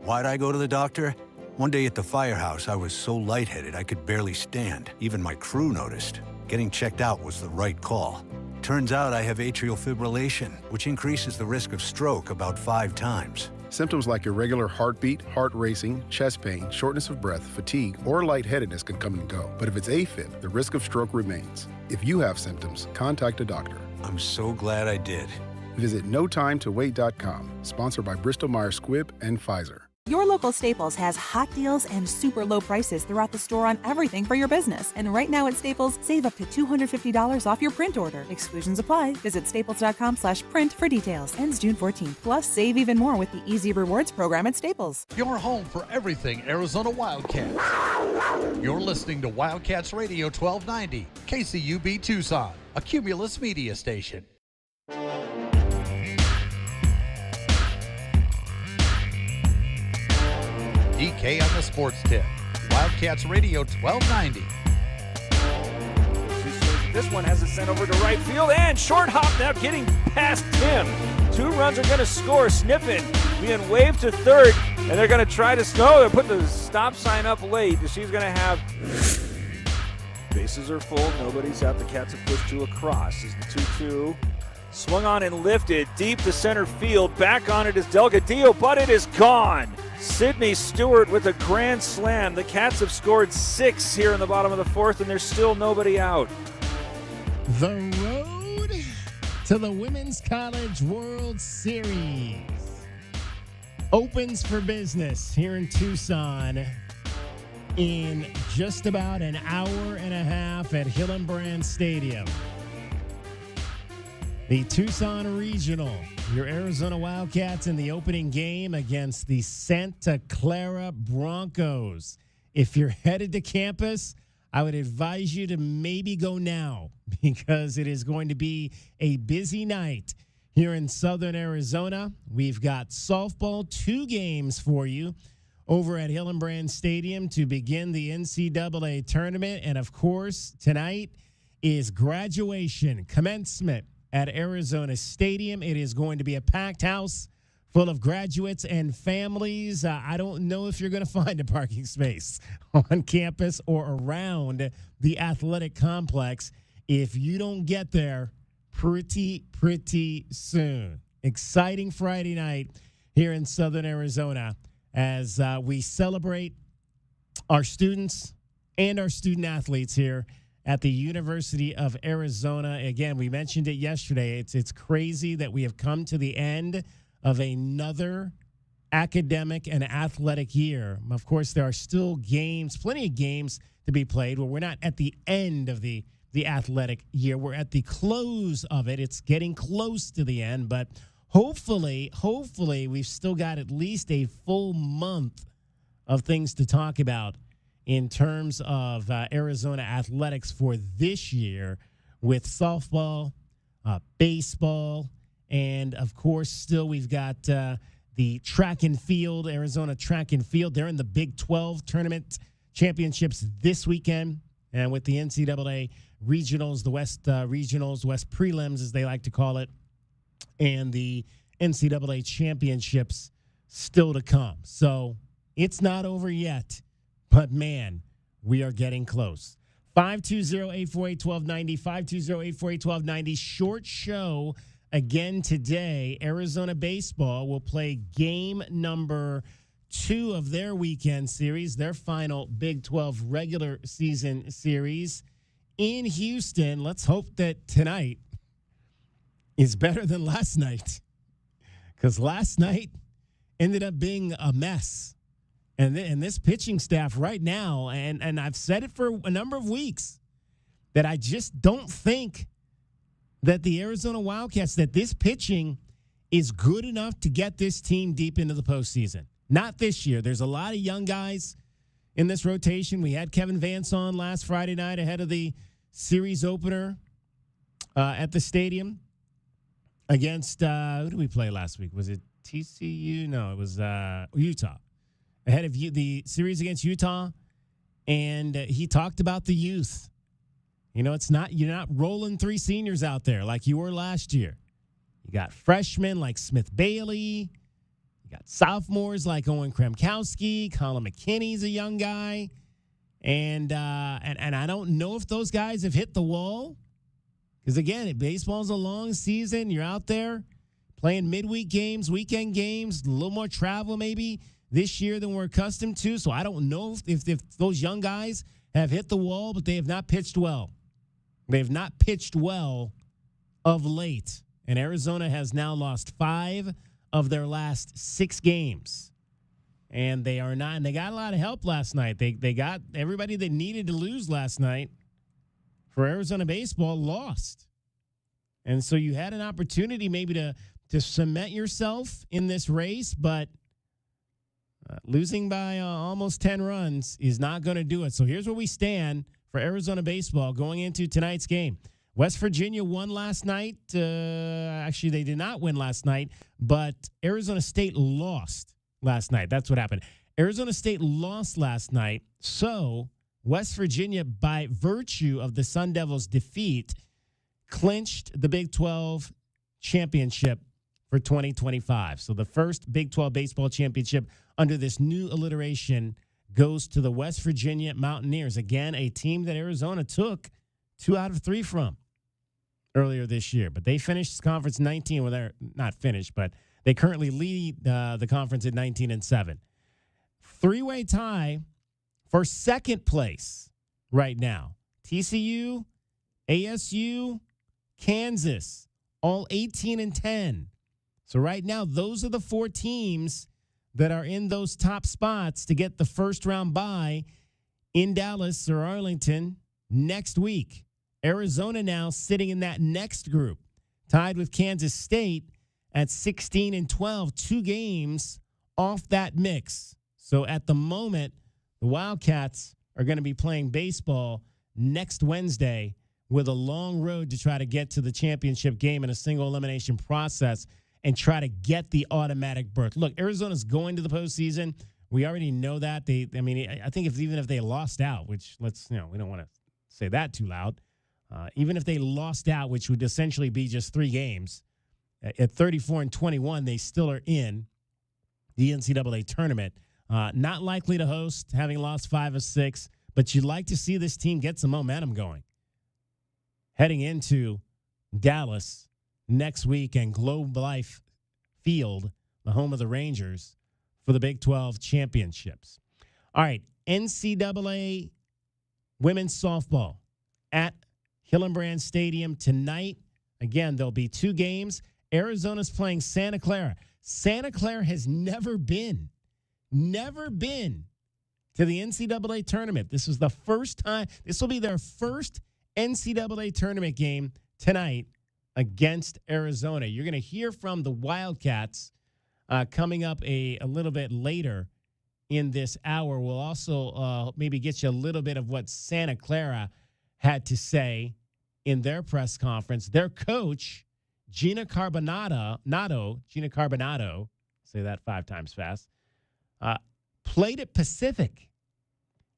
Why'd I go to the doctor? One day at the firehouse, I was so lightheaded I could barely stand. Even my crew noticed. Getting checked out was the right call. Turns out I have atrial fibrillation, which increases the risk of stroke about 5 times. Symptoms like irregular heartbeat, heart racing, chest pain, shortness of breath, fatigue, or lightheadedness can come and go. But if it's AFib, the risk of stroke remains. If you have symptoms, contact a doctor. I'm so glad I did. Visit notimetowait.com, sponsored by Bristol-Myers Squibb and Pfizer. Your local Staples has hot deals and super low prices throughout the store on everything for your business. And right now at Staples, save up to $250 off your print order. Exclusions apply. Visit staples.com/print for details. Ends June 14th. Plus, save even more with the Easy Rewards program at Staples. Your home for everything Arizona Wildcats. You're listening to Wildcats Radio 1290, KCUB Tucson, a Cumulus media station. DK on the sports tip. Wildcats Radio 1290. This one has it sent over to right field and short hop now getting past Tim. 2 runs are going to score. Sniffen being waved to third, and they're going to try to they put the stop sign up late. She's going to have bases are full. Nobody's out. The Cats have pushed to a cross. This is the 2-2. Swung on and lifted deep to center field. Back on it is Delgadillo, but it is gone. Sidney Stewart with a grand slam. The Cats have scored 6 here in the bottom of the 4th, and there's still nobody out. The road to the Women's College World Series opens for business here in Tucson in just about an hour and a half at Hillenbrand Stadium. The Tucson Regional, your Arizona Wildcats in the opening game against the Santa Clara Broncos. If you're headed to campus, I would advise you to maybe go now because it is going to be a busy night here in Southern Arizona. We've got softball, 2 games for you over at Hillenbrand Stadium to begin the NCAA tournament. And, of course, tonight is graduation, commencement at Arizona Stadium. It is going to be a packed house full of graduates and families. I don't know if you're going to find a parking space on campus or around the athletic complex if you don't get there pretty soon. Exciting Friday night here in Southern Arizona as we celebrate our students and our student athletes here at the University of Arizona. Again, we mentioned it yesterday. It's crazy that we have come to the end of another academic and athletic year. Of course, there are still games, plenty of games to be played where we're not at the end of the athletic year. We're at the close of it. It's getting close to the end, but hopefully we've still got at least a full month of things to talk about in terms of Arizona athletics for this year with softball, baseball, and, of course, still we've got the track and field, Arizona track and field. They're in the Big 12 tournament championships this weekend. And with the NCAA regionals, the West regionals, West prelims, as they like to call it, and the NCAA championships still to come. So it's not over yet. But, man, we are getting close. 520-848-1290, 520-848-1290. Short show again today. Arizona baseball will play game number 2 of their weekend series, their final Big 12 regular season series in Houston. Let's hope that tonight is better than last night, because last night ended up being a mess. And this pitching staff right now, and I've said it for a number of weeks, that I just don't think that the Arizona Wildcats, that this pitching is good enough to get this team deep into the postseason. Not this year. There's a lot of young guys in this rotation. We had Kevin Vance on last Friday night ahead of the series opener at the stadium against, who did we play last week? Was it TCU? No, it was Utah. Ahead of the series against Utah, and he talked about the youth. You know, you're not rolling 3 seniors out there like you were last year. You got freshmen like Smith Bailey. You got sophomores like Owen Kremkowski, Colin McKinney's a young guy. And I don't know if those guys have hit the wall. Because, again, baseball's a long season. You're out there playing midweek games, weekend games, a little more travel maybe this year than we're accustomed to. So I don't know if those young guys have hit the wall, but they have not pitched well. They have not pitched well of late. And Arizona has now lost 5 of their last 6 games. And they are not, and they got a lot of help last night. They got everybody they needed to lose last night for Arizona baseball lost. And so you had an opportunity maybe to cement yourself in this race, but losing by almost 10 runs is not going to do it. So here's where we stand for Arizona baseball going into tonight's game. West Virginia won last night. Actually, they did not win last night, but Arizona State lost last night. That's what happened. Arizona State lost last night, so West Virginia, by virtue of the Sun Devils' defeat, clinched the Big 12 championship for 2025. So the first Big 12 baseball championship under this new alliteration goes to the West Virginia Mountaineers. Again, a team that Arizona took 2 out of 3 from earlier this year. But they finished conference 19. Well, they're not finished, but they currently lead the conference at 19-7. 3-way tie for second place right now. TCU, ASU, Kansas, all 18-10. So right now, those are the 4 teams that are in those top spots to get the first round bye in Dallas or Arlington next week. Arizona now sitting in that next group, tied with Kansas State at 16-12, 2 games off that mix. So at the moment, the Wildcats are going to be playing baseball next Wednesday with a long road to try to get to the championship game in a single elimination process and try to get the automatic berth. Look, Arizona's going to the postseason. We already know that. I think even if they lost out, which we don't want to say that too loud. Even if they lost out, which would essentially be just 3 games, at 34-21, they still are in the NCAA tournament. Not likely to host, having lost 5 of 6, but you'd like to see this team get some momentum going. Heading into Dallas next week and Globe Life Field, the home of the Rangers, for the Big 12 championships. All right, NCAA women's softball at Hillenbrand Stadium tonight. Again, there'll be 2 games. Arizona's playing Santa Clara. Santa Clara has never been to the NCAA tournament. This is the first time. This will be their first NCAA tournament game tonight against Arizona. You're going to hear from the Wildcats coming up a little bit later in this hour. We'll also maybe get you a little bit of what Santa Clara had to say in their press conference. Their coach, Gina Carbonado, say that 5 times fast, played at Pacific.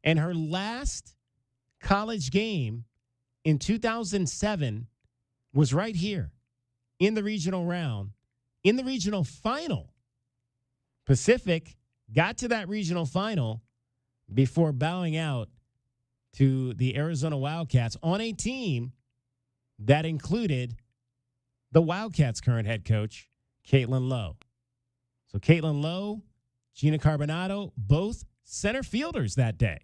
And her last college game in 2007 was right here in the regional round, in the regional final. Pacific got to that regional final before bowing out to the Arizona Wildcats on a team that included the Wildcats' current head coach, Caitlin Lowe. So Caitlin Lowe, Gina Carbonado, both center fielders that day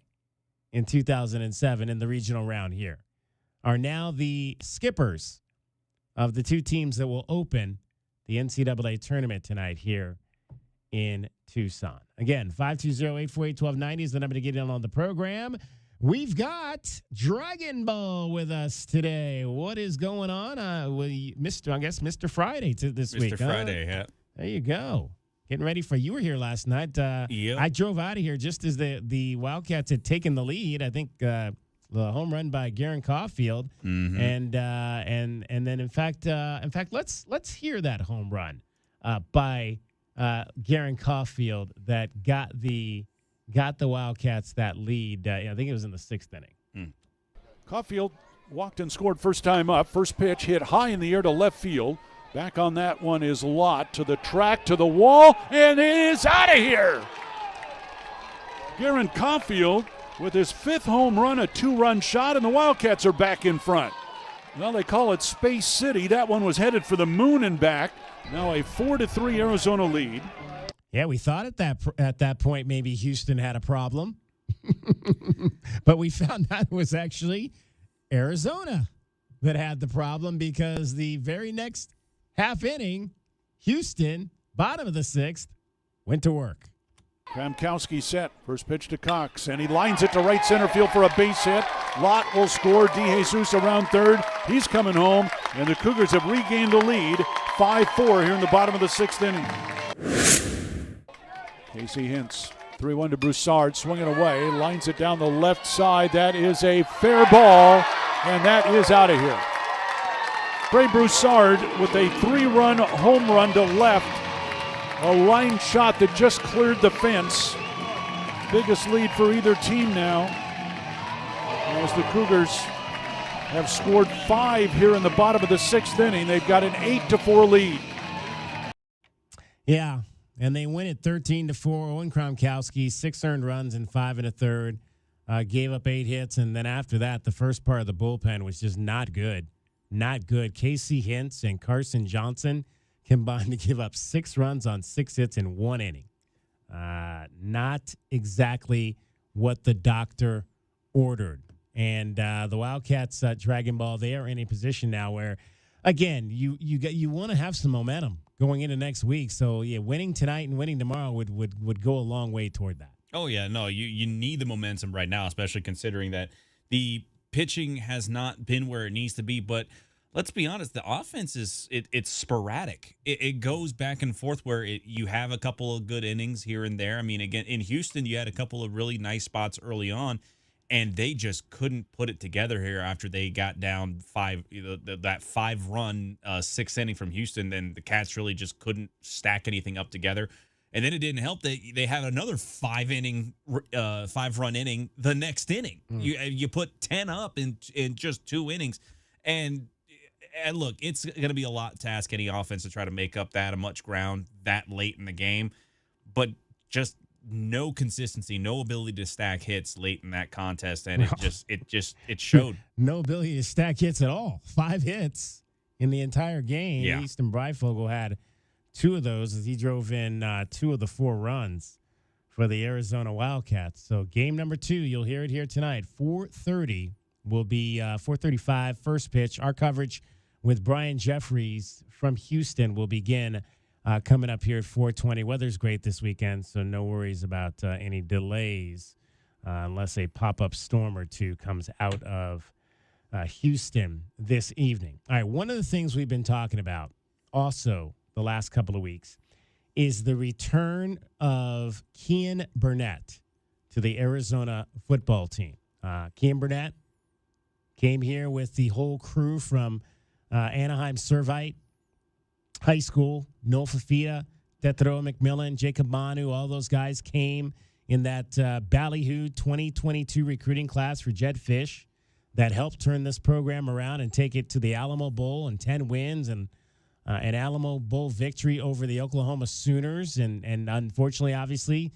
in 2007 in the regional round here, are now the skippers of the 2 teams that will open the NCAA tournament tonight here in Tucson. Again, 520-848-1290 is the number to get in on the program. We've got Dragon Ball with us today. What is going on? Mr. Friday this week. Mr. Friday, yeah. There you go. Getting ready for you were here last night. Yep. I drove out of here just as the Wildcats had taken the lead. I think the home run by Garen Caulfield, and then in fact let's hear that home run by Garen Caulfield that got the Wildcats that lead. I think it was in the 6th inning. Caulfield walked and scored first time up. First pitch hit high in the air to left field. Back on that one is Lott to the track, to the wall, and it is out of here. Garen Caulfield with his 5th home run, a 2-run shot, and the Wildcats are back in front. Well, they call it Space City. That one was headed for the moon and back. Now a 4-3 Arizona lead. Yeah, we thought at that point maybe Houston had a problem. But we found out it was actually Arizona that had the problem, because the very next half inning, Houston, bottom of the 6th, went to work. Kramkowski set. First pitch to Cox, and he lines it to right center field for a base hit. Lott will score. DeJesus around third. He's coming home, and the Cougars have regained the lead. 5-4 here in the bottom of the 6th inning. Casey Hintz, 3-1 to Broussard, swinging away, lines it down the left side. That is a fair ball, and that is out of here. Trey Broussard with a 3-run home run to left. A line shot that just cleared the fence. Biggest lead for either team now, as the Cougars have scored 5 here in the bottom of the 6th inning. They've got an 8-4 lead. Yeah, and they win it 13-4. Owen Kramkowski, 6 earned runs and 5 1/3. Gave up 8 hits, and then after that, the first part of the bullpen was just not good. Not good. Casey Hintz and Carson Johnson combined to give up 6 runs on 6 hits in 1 inning. Not exactly what the doctor ordered. And the Wildcats, Dragon Ball, they are in a position now where, again, you want to have some momentum going into next week. So, yeah, winning tonight and winning tomorrow would go a long way toward that. Oh, yeah. No, you need the momentum right now, especially considering that the pitching has not been where it needs to be. But let's be honest, the offense it's sporadic. It goes back and forth where you have a couple of good innings here and there. I mean, again, in Houston, you had a couple of really nice spots early on, and they just couldn't put it together here after they got down 5. That 5-run 6th inning from Houston. Then the Cats really just couldn't stack anything up together. And then it didn't help that they had another 5-run inning the next inning. You put 10 up in just 2 innings, and look, it's going to be a lot to ask any offense to try to make up that much ground that late in the game, but just no consistency, no ability to stack hits late in that contest, and it showed. No ability to stack hits at all. 5 hits in the entire game. Yeah. Easton Breifogel had 2 of those as he drove in 2 of the 4 runs for the Arizona Wildcats. So game number 2, you'll hear it here tonight. 4:30 will be 4:35 first pitch. Our coverage with Brian Jeffries from Houston will begin coming up here at 4:20. Weather's great this weekend, so no worries about any delays unless a pop-up storm or 2 comes out of Houston this evening. All right, one of the things we've been talking about also the last couple of weeks is the return of Kean Burnett to the Arizona football team. Kean Burnett came here with the whole crew from Anaheim Servite High School. Noel Fafita, Tetro McMillan, Jacob Manu, all those guys came in that Ballyhoo 2022 recruiting class for Jed Fish that helped turn this program around and take it to the Alamo Bowl and 10 wins and an Alamo Bowl victory over the Oklahoma Sooners. And unfortunately, obviously,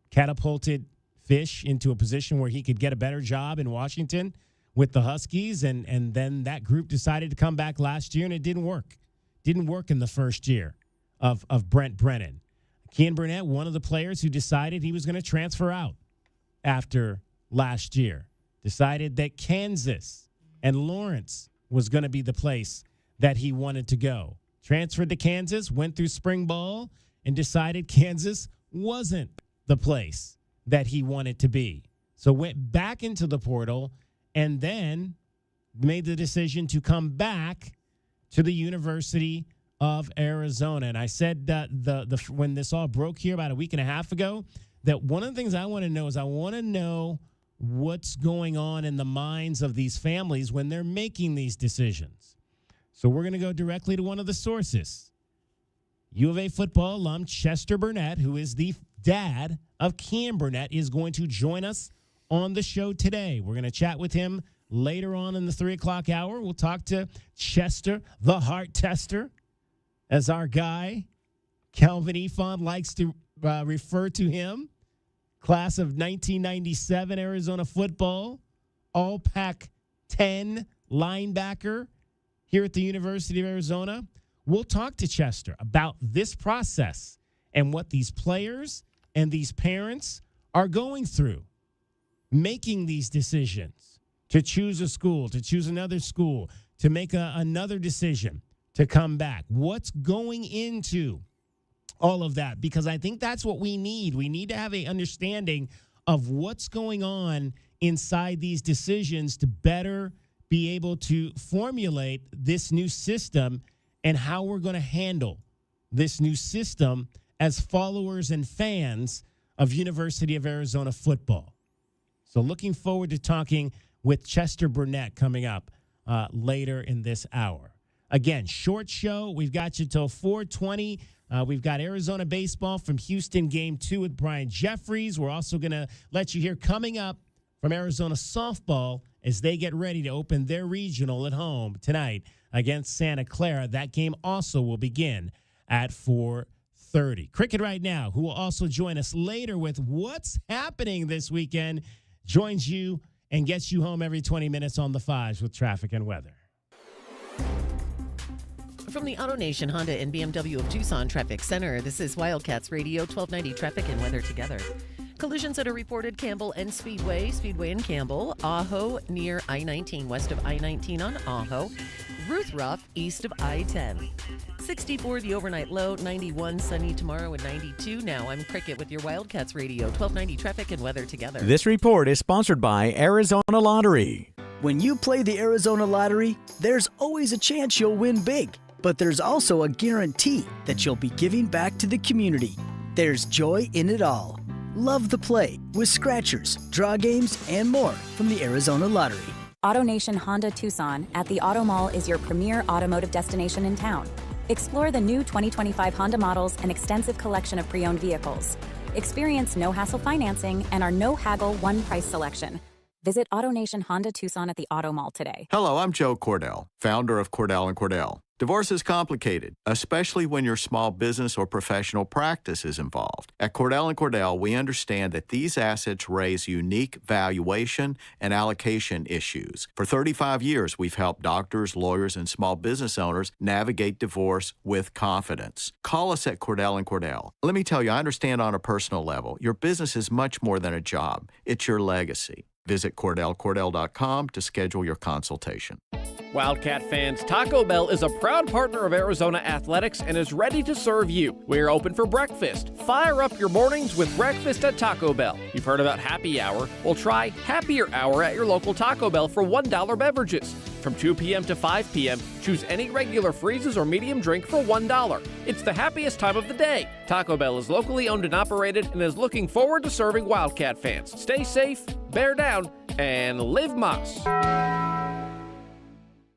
catapulted Fish into a position where he could get a better job in Washington with the Huskies, and then that group decided to come back last year, and it didn't work. Didn't work in the first year of Brent Brennan. Kean Burnett, one of the players who decided he was going to transfer out after last year, decided that Kansas and Lawrence was going to be the place that he wanted to go. Transferred to Kansas, went through spring ball, and decided Kansas wasn't the place that he wanted to be. So went back into the portal and then made the decision to come back to the University of Arizona. And I said when this all broke here about a week and a half ago, that one of the things I want to know is I want to know what's going on in the minds of these families when they're making these decisions. So we're going to go directly to one of the sources. U of A football alum Chester Burnett, who is the dad of Kean Burnett, is going to join us on the show today. We're going to chat with him Later on in the 3 o'clock hour, we'll talk to Chester, the heart tester, as our guy, Calvin Efon, likes to refer to him. Class of 1997 Arizona football, all Pac-10 linebacker here at the University of Arizona. We'll talk to Chester about this process and what these players and these parents are going through, making these decisions to choose a school, to choose another school, to make another decision to come back. What's going into all of that? Because I think that's what we need. We need to have an understanding of what's going on inside these decisions to better be able to formulate this new system and how we're going to handle this new system as followers and fans of University of Arizona football. So looking forward to talking with Chester Burnett coming up later in this hour. Again, short show. We've got you till 4:20. We've got Arizona baseball from Houston Game 2 with Brian Jeffries. We're also going to let you hear coming up from Arizona softball as they get ready to open their regional at home tonight against Santa Clara. That game also will begin at 4:30. Cricket Right Now, who will also join us later with what's happening this weekend, joins you and gets you home every 20 minutes on the fives with traffic and weather. From the AutoNation Honda and BMW of Tucson Traffic Center, this is Wildcats Radio 1290 Traffic and Weather Together. Collisions that are reported Campbell and Speedway and Campbell, Ajo near I-19, west of I-19 on Ajo, Ruth Ruff east of I-10. 64 the overnight low, 91 sunny tomorrow and 92. Now I'm Cricket with your Wildcats Radio 1290 Traffic and Weather Together. This report is sponsored by Arizona Lottery. When you play the Arizona Lottery, there's always a chance you'll win big. But there's also a guarantee that you'll be giving back to the community. There's joy in it all. Love the play with scratchers, draw games, and more from the Arizona Lottery. AutoNation Honda Tucson at the Auto Mall is your premier automotive destination in town. Explore the new 2025 Honda models and extensive collection of pre-owned vehicles. Experience no-hassle financing and our no-haggle one-price selection. Visit AutoNation Honda Tucson at the Auto Mall today. Hello, I'm Joe Cordell, founder of Cordell & Cordell. Divorce is complicated, especially when your small business or professional practice is involved. At Cordell & Cordell, we understand that these assets raise unique valuation and allocation issues. For 35 years, we've helped doctors, lawyers, and small business owners navigate divorce with confidence. Call us at Cordell & Cordell. Let me tell you, I understand on a personal level, your business is much more than a job. It's your legacy. Visit CordellCordell.com to schedule your consultation. Wildcat fans, Taco Bell is a proud partner of Arizona Athletics and is ready to serve you. We're open for breakfast. Fire up your mornings with breakfast at Taco Bell. You've heard about Happy Hour? Well, try Happier Hour at your local Taco Bell for $1 beverages. From 2 p.m. to 5 p.m., choose any regular freezes or medium drink for $1. It's the happiest time of the day. Taco Bell is locally owned and operated and is looking forward to serving Wildcat fans. Stay safe, bear down, and live Moss.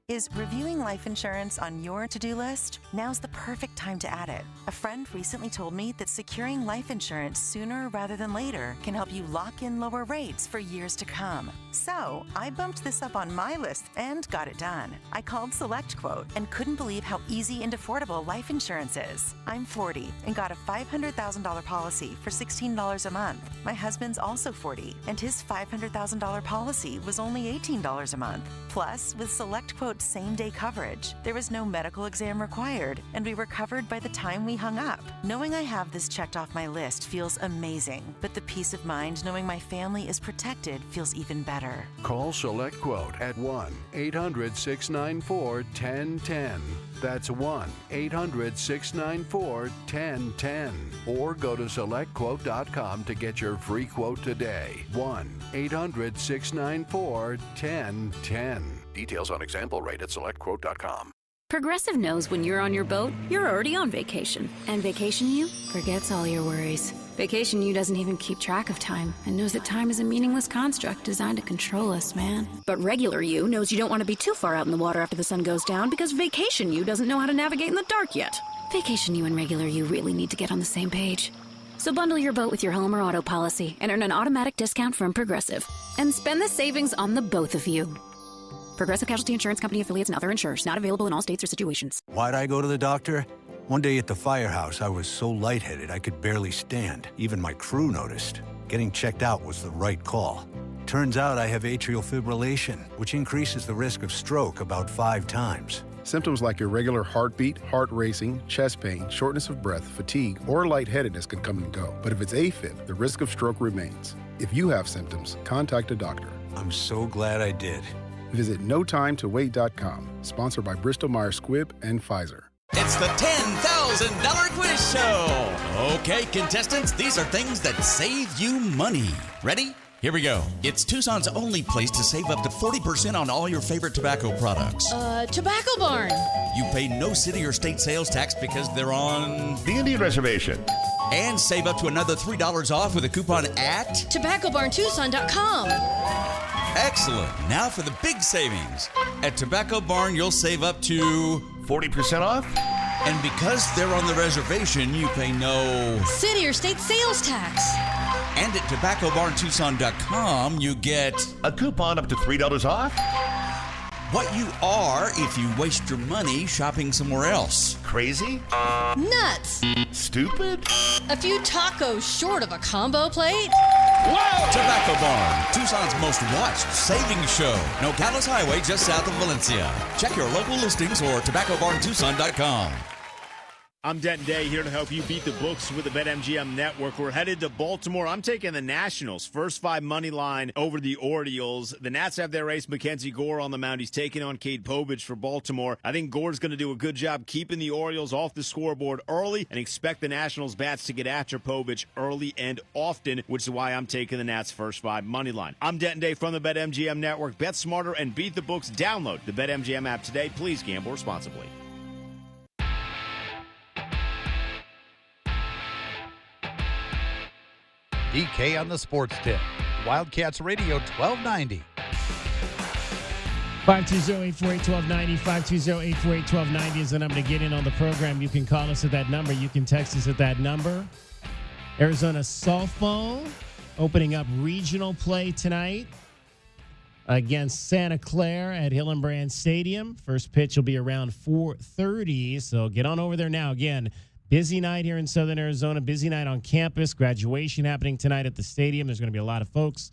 Is reviewing life insurance on your to-do list? Now's the perfect time to add it. A friend recently told me that securing life insurance sooner rather than later can help you lock in lower rates for years to come. So I bumped this up on my list and got it done. I called SelectQuote and couldn't believe how easy and affordable life insurance is. I'm 40 and got a $500,000 policy for $16 a month. My husband's also 40 and his $500,000 policy was only $18 a month. Plus, with SelectQuote same-day coverage, there was no medical exam required, and we were covered by the time we hung up. Knowing I have this checked off my list feels amazing, but the peace of mind knowing my family is protected feels even better. Call SelectQuote at 1-800-694-1010. That's 1-800-694-1010. Or go to SelectQuote.com to get your free quote today. 1-800-694-1010. Details on example rate at SelectQuote.com. Progressive knows when you're on your boat, you're already on vacation. And Vacation You forgets all your worries. Vacation You doesn't even keep track of time and knows that time is a meaningless construct designed to control us, man. But Regular You knows you don't want to be too far out in the water after the sun goes down because Vacation You doesn't know how to navigate in the dark yet. Vacation You and Regular You really need to get on the same page. So bundle your boat with your home or auto policy and earn an automatic discount from Progressive. And spend the savings on the both of you. Progressive Casualty Insurance Company affiliates and other insurers. Not available in all states or situations. Why'd I go to the doctor? One day at the firehouse, I was so lightheaded I could barely stand. Even my crew noticed. Getting checked out was the right call. Turns out I have atrial fibrillation, which increases the risk of stroke about 5 times. Symptoms like irregular heartbeat, heart racing, chest pain, shortness of breath, fatigue, or lightheadedness can come and go. But if it's AFib, the risk of stroke remains. If you have symptoms, contact a doctor. I'm so glad I did. Visit NoTimeToWait.com, sponsored by Bristol-Myers Squibb and Pfizer. It's the $10,000 quiz show. Okay, contestants, these are things that save you money. Ready? Here we go. It's Tucson's only place to save up to 40% on all your favorite tobacco products. Tobacco Barn. You pay no city or state sales tax because they're on the Indian Reservation. And save up to another $3 off with a coupon at TobaccoBarnTucson.com. Excellent. Now for the big savings. At Tobacco Barn, you'll save up to 40% off. And because they're on the reservation, you pay no city or state sales tax. And at TobaccoBarnTucson.com, you get a coupon up to $3 off. What you are if you waste your money shopping somewhere else. Crazy? Nuts. Stupid? A few tacos short of a combo plate? Whoa! Tobacco Barn, Tucson's most watched savings show. Nogales Highway just south of Valencia. Check your local listings or TobaccoBarnTucson.com. I'm Denton Day, here to help you beat the books with the BetMGM Network. We're headed to Baltimore. I'm taking the Nationals. First 5 money line over the Orioles. The Nats have their ace, Mackenzie Gore, on the mound. He's taking on Cade Povich for Baltimore. I think Gore's going to do a good job keeping the Orioles off the scoreboard early and expect the Nationals bats to get after Povich early and often, which is why I'm taking the Nats first 5 money line. I'm Denton Day from the BetMGM Network. Bet smarter and beat the books. Download the BetMGM app today. Please gamble responsibly. DK on the sports tip. Wildcats Radio 1290. 520-848-1290. 520-848-1290 is the number to get in on the program. You can call us at that number. You can text us at that number. Arizona softball opening up regional play tonight against Santa Clara at Hillenbrand Stadium. First pitch will be around 4:30, so get on over there now. Again, busy night here in Southern Arizona, busy night on campus. Graduation happening tonight at the stadium. There's going to be a lot of folks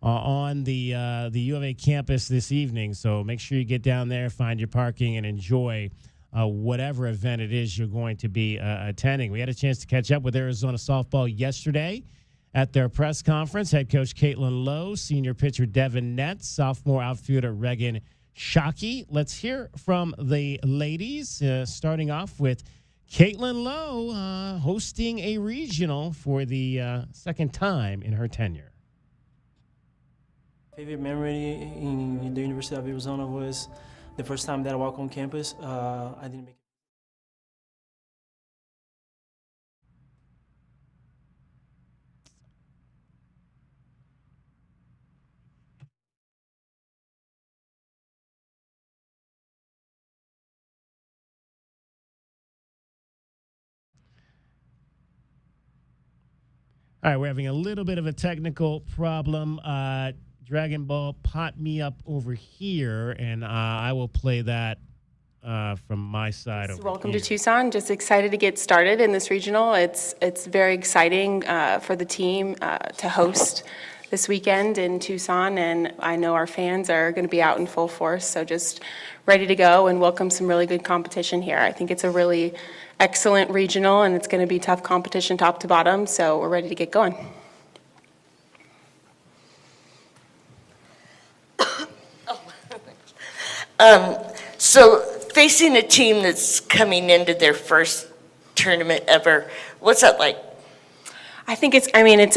on the U of A campus this evening, so make sure you get down there, find your parking, and enjoy whatever event it is you're going to be attending. We had a chance to catch up with Arizona softball yesterday at their press conference. Head coach Caitlin Lowe, senior pitcher Devin Netz, sophomore outfielder Regan Shockey. Let's hear from the ladies, starting off with Caitlin Lowe hosting a regional for the second time in her tenure. Favorite memory in the University of Arizona was the first time that I walked on campus. I didn't make it. All right, we're having a little bit of a technical problem. Dragon Ball, pot me up over here, and I will play that from my side. Welcome to Tucson. Just excited to get started in this regional. It's very exciting for the team to host this weekend in Tucson, and I know our fans are going to be out in full force, so just ready to go and welcome some really good competition here. I think it's a really excellent regional, and it's going to be tough competition top to bottom, so we're ready to get going. So facing a team that's coming into their first tournament ever, what's that like? I think it's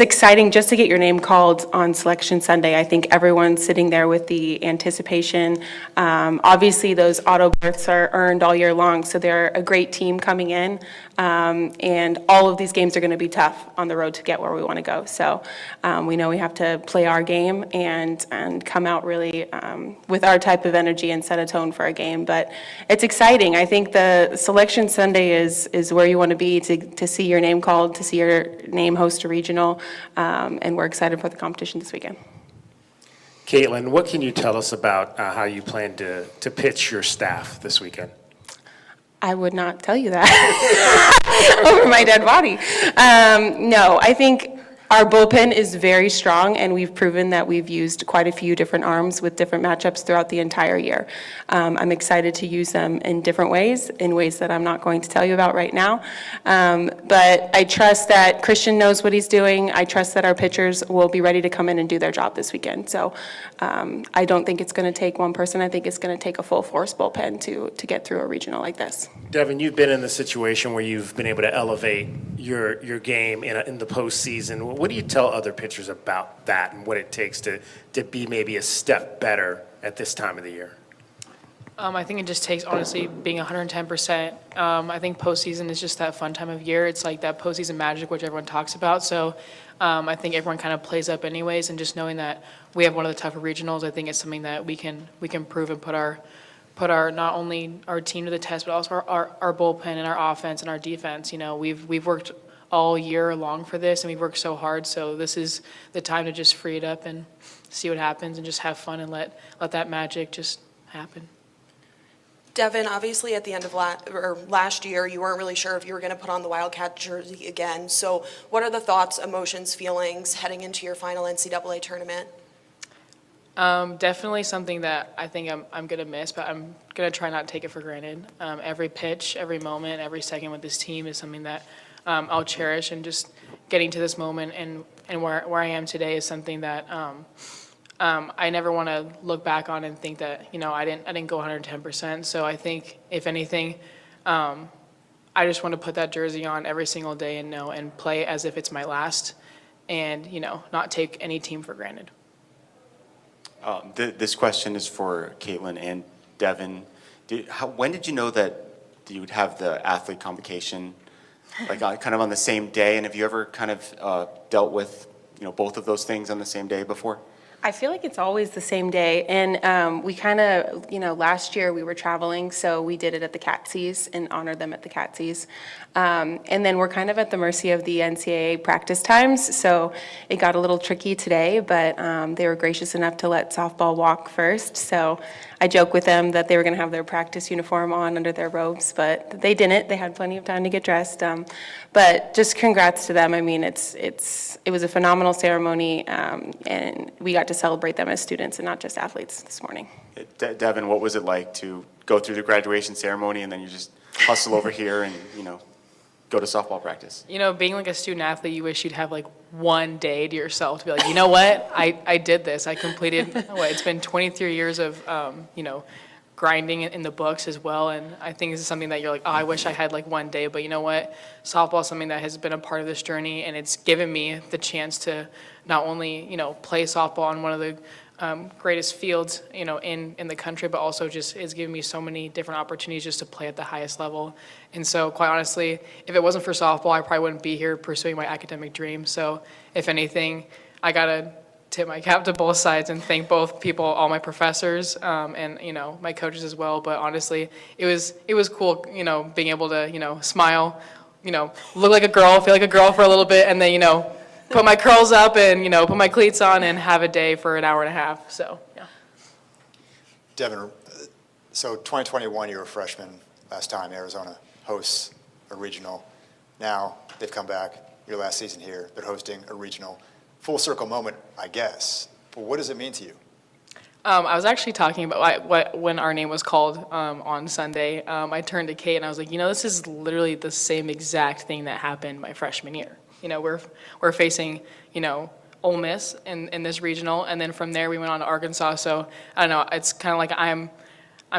exciting just to get your name called on Selection Sunday. I think everyone's sitting there with the anticipation. Obviously, those auto berths are earned all year long, so they're a great team coming in. And all of these games are going to be tough on the road to get where we want to go. So we know we have to play our game and come out really with our type of energy and set a tone for a game. But it's exciting. I think the Selection Sunday is where you want to be to see your name called, to see your name host a regional, and we're excited for the competition this weekend. Caitlin, what can you tell us about how you plan to pitch your staff this weekend? I would not tell you that over my dead body. No, I think our bullpen is very strong, and we've proven that we've used quite a few different arms with different matchups throughout the entire year. I'm excited to use them in different ways, in ways that I'm not going to tell you about right now. But I trust that Christian knows what he's doing. I trust that our pitchers will be ready to come in and do their job this weekend. So I don't think it's going to take one person. I think it's going to take a full force bullpen to get through a regional like this. Devin, you've been in the situation where you've been able to elevate your game in the postseason. What do you tell other pitchers about that and what it takes to be maybe a step better at this time of the year? I think it just takes, honestly, being 110%. I think postseason is just that fun time of year. It's like that postseason magic, which everyone talks about. So I think everyone kind of plays up anyways, and just knowing that we have one of the tougher regionals, I think it's something that we can prove and put our not only our team to the test, but also our bullpen and our offense and our defense. You know, we've worked all year long for this, and we've worked so hard. So this is the time to just free it up and see what happens, and just have fun and let that magic just happen. Devin, obviously at the end of last year, you weren't really sure if you were going to put on the Wildcat jersey again. So what are the thoughts, emotions, feelings heading into your final NCAA tournament? Definitely something that I think I'm going to miss, but I'm going to try not to take it for granted. Every pitch, every moment, every second with this team is something that I'll cherish, and just getting to this moment and where I am today is something that I never want to look back on and think that, you know, I didn't go 110%. So I think, if anything, I just want to put that jersey on every single day and play as if it's my last, and, you know, not take any team for granted. This question is for Caitlin and Devin. When did you know that you would have the athlete convocation, like kind of on the same day? And have you ever kind of dealt with, you know, both of those things on the same day before? I feel like it's always the same day, and we kind of, you know, last year we were traveling, so we did it at the Catsies and honored them at the Catsies. And then we're kind of at the mercy of the NCAA practice times, so it got a little tricky today, but they were gracious enough to let softball walk first. So I joke with them that they were going to have their practice uniform on under their robes, but they didn't. They had plenty of time to get dressed. But just congrats to them. I mean, it was a phenomenal ceremony, and we got to celebrate them as students and not just athletes this morning. Devin, what was it like to go through the graduation ceremony and then you just hustle over here and, you know, go to softball practice? You know, being like a student athlete, you wish you'd have like one day to yourself to be like, you know what, I did this. I completed, it's been 23 years of, you know, grinding in the books as well. And I think this is something that you're like, oh, I wish I had like one day. But you know what, softball is something that has been a part of this journey, and it's given me the chance to not only, you know, play softball on one of the greatest fields, you know, in the country, but also just it's given me so many different opportunities just to play at the highest level. And so, quite honestly, if it wasn't for softball, I probably wouldn't be here pursuing my academic dream. So, if anything, I gotta tip my cap to both sides and thank both people, all my professors, and, you know, my coaches as well. But honestly, it was cool, you know, being able to, you know, smile, you know, look like a girl, feel like a girl for a little bit, and then, you know, put my curls up and, you know, put my cleats on and have a day for an hour and a half. So, yeah. Devin, so 2021, you were a freshman last time Arizona hosts a regional. Now they've come back, your last season here, they're hosting a regional. Full circle moment, I guess. But what does it mean to you? I was actually talking about when our name was called on Sunday. I turned to Kate and I was like, you know, this is literally the same exact thing that happened my freshman year. You know, we're facing, you know, Ole Miss in this regional, and then from there we went on to Arkansas. So I don't know. It's kind of like I'm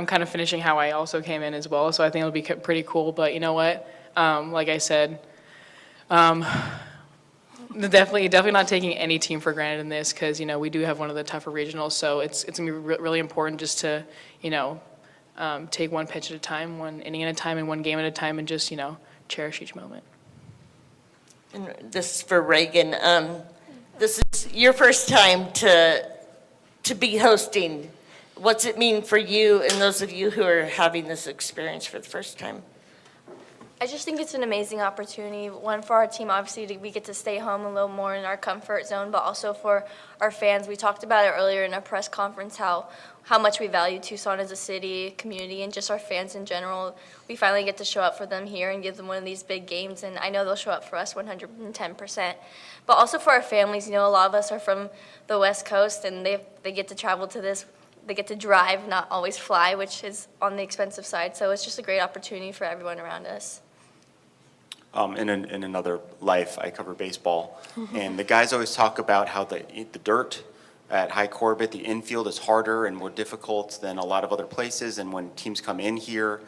kind of finishing how I also came in as well. So I think it'll be pretty cool. But you know what? Like I said, definitely not taking any team for granted in this, because you know we do have one of the tougher regionals. So it's gonna be really important just to, you know, take one pitch at a time, one inning at a time, and one game at a time, and just, you know, cherish each moment. And this is for Reagan. This is your first time to be hosting. What's it mean for you and those of you who are having this experience for the first time? I just think it's an amazing opportunity. One, for our team, obviously, we get to stay home a little more in our comfort zone, but also for our fans. We talked about it earlier in our press conference, how much we value Tucson as a city, community, and just our fans in general. We finally get to show up for them here and give them one of these big games, and I know they'll show up for us 110%. But also for our families, a lot of us are from the West Coast, and they get to travel to this. They get to drive, not always fly, which is on the expensive side. So it's just a great opportunity for everyone around us. In another life, I cover baseball, and the guys always talk about how the dirt at High Corbett, the infield is harder and more difficult than a lot of other places, and when teams come in here,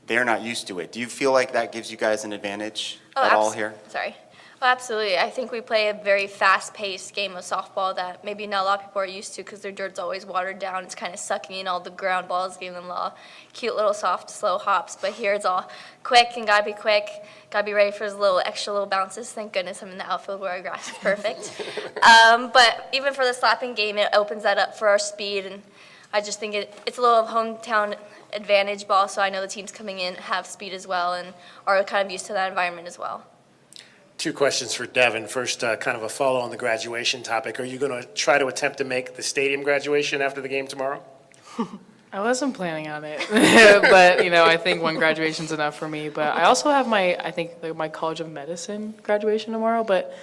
they're not used to it. Do you feel like that gives you guys an advantage at all here? Sorry. Well, absolutely. I think we play a very fast-paced game of softball that maybe not a lot of people are used to because their dirt's always watered down. It's kind of sucking in all the ground balls, giving them all cute little soft, slow hops. But here it's all quick and got to be quick. Got to be ready for those extra little bounces. Thank goodness I'm in the outfield where our grass is perfect. But even for the slapping game, it opens that up for our speed. And I just think it's a little of hometown advantage, but also I know the teams coming in have speed as well and are kind of used to that environment as well. Two questions for Devin. First, kind of a follow on the graduation topic. Are you going to try to attempt to make the stadium graduation after the game tomorrow? I wasn't planning on it, but I think one graduation's enough for me. But I also have my College of Medicine graduation tomorrow, but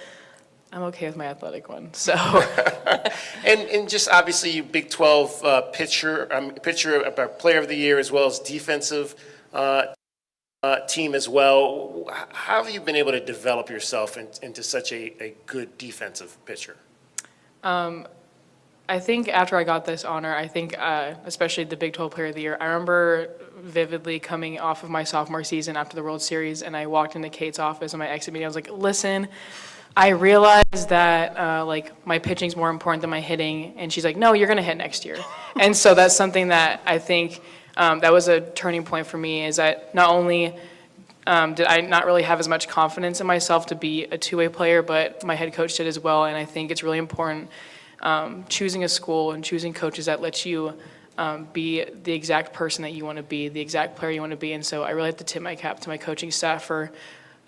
I'm okay with my athletic one. So, and just obviously, you Big 12 pitcher, player of the year, as well as defensive team as well. How have you been able to develop yourself into such a good defensive pitcher? I think after I got this honor, I think especially the Big 12 Player of the Year, I remember vividly coming off of my sophomore season after the World Series, and I walked into Kate's office on my exit meeting. I was like, listen, I realized that my pitching's more important than my hitting, and she's like, no, you're going to hit next year. And so that's something that I think that was a turning point for me, is that not only did I not really have as much confidence in myself to be a two-way player, but my head coach did as well. And I think it's really important choosing a school and choosing coaches that let you be the exact person that you want to be, the exact player you want to be. And so I really have to tip my cap to my coaching staff for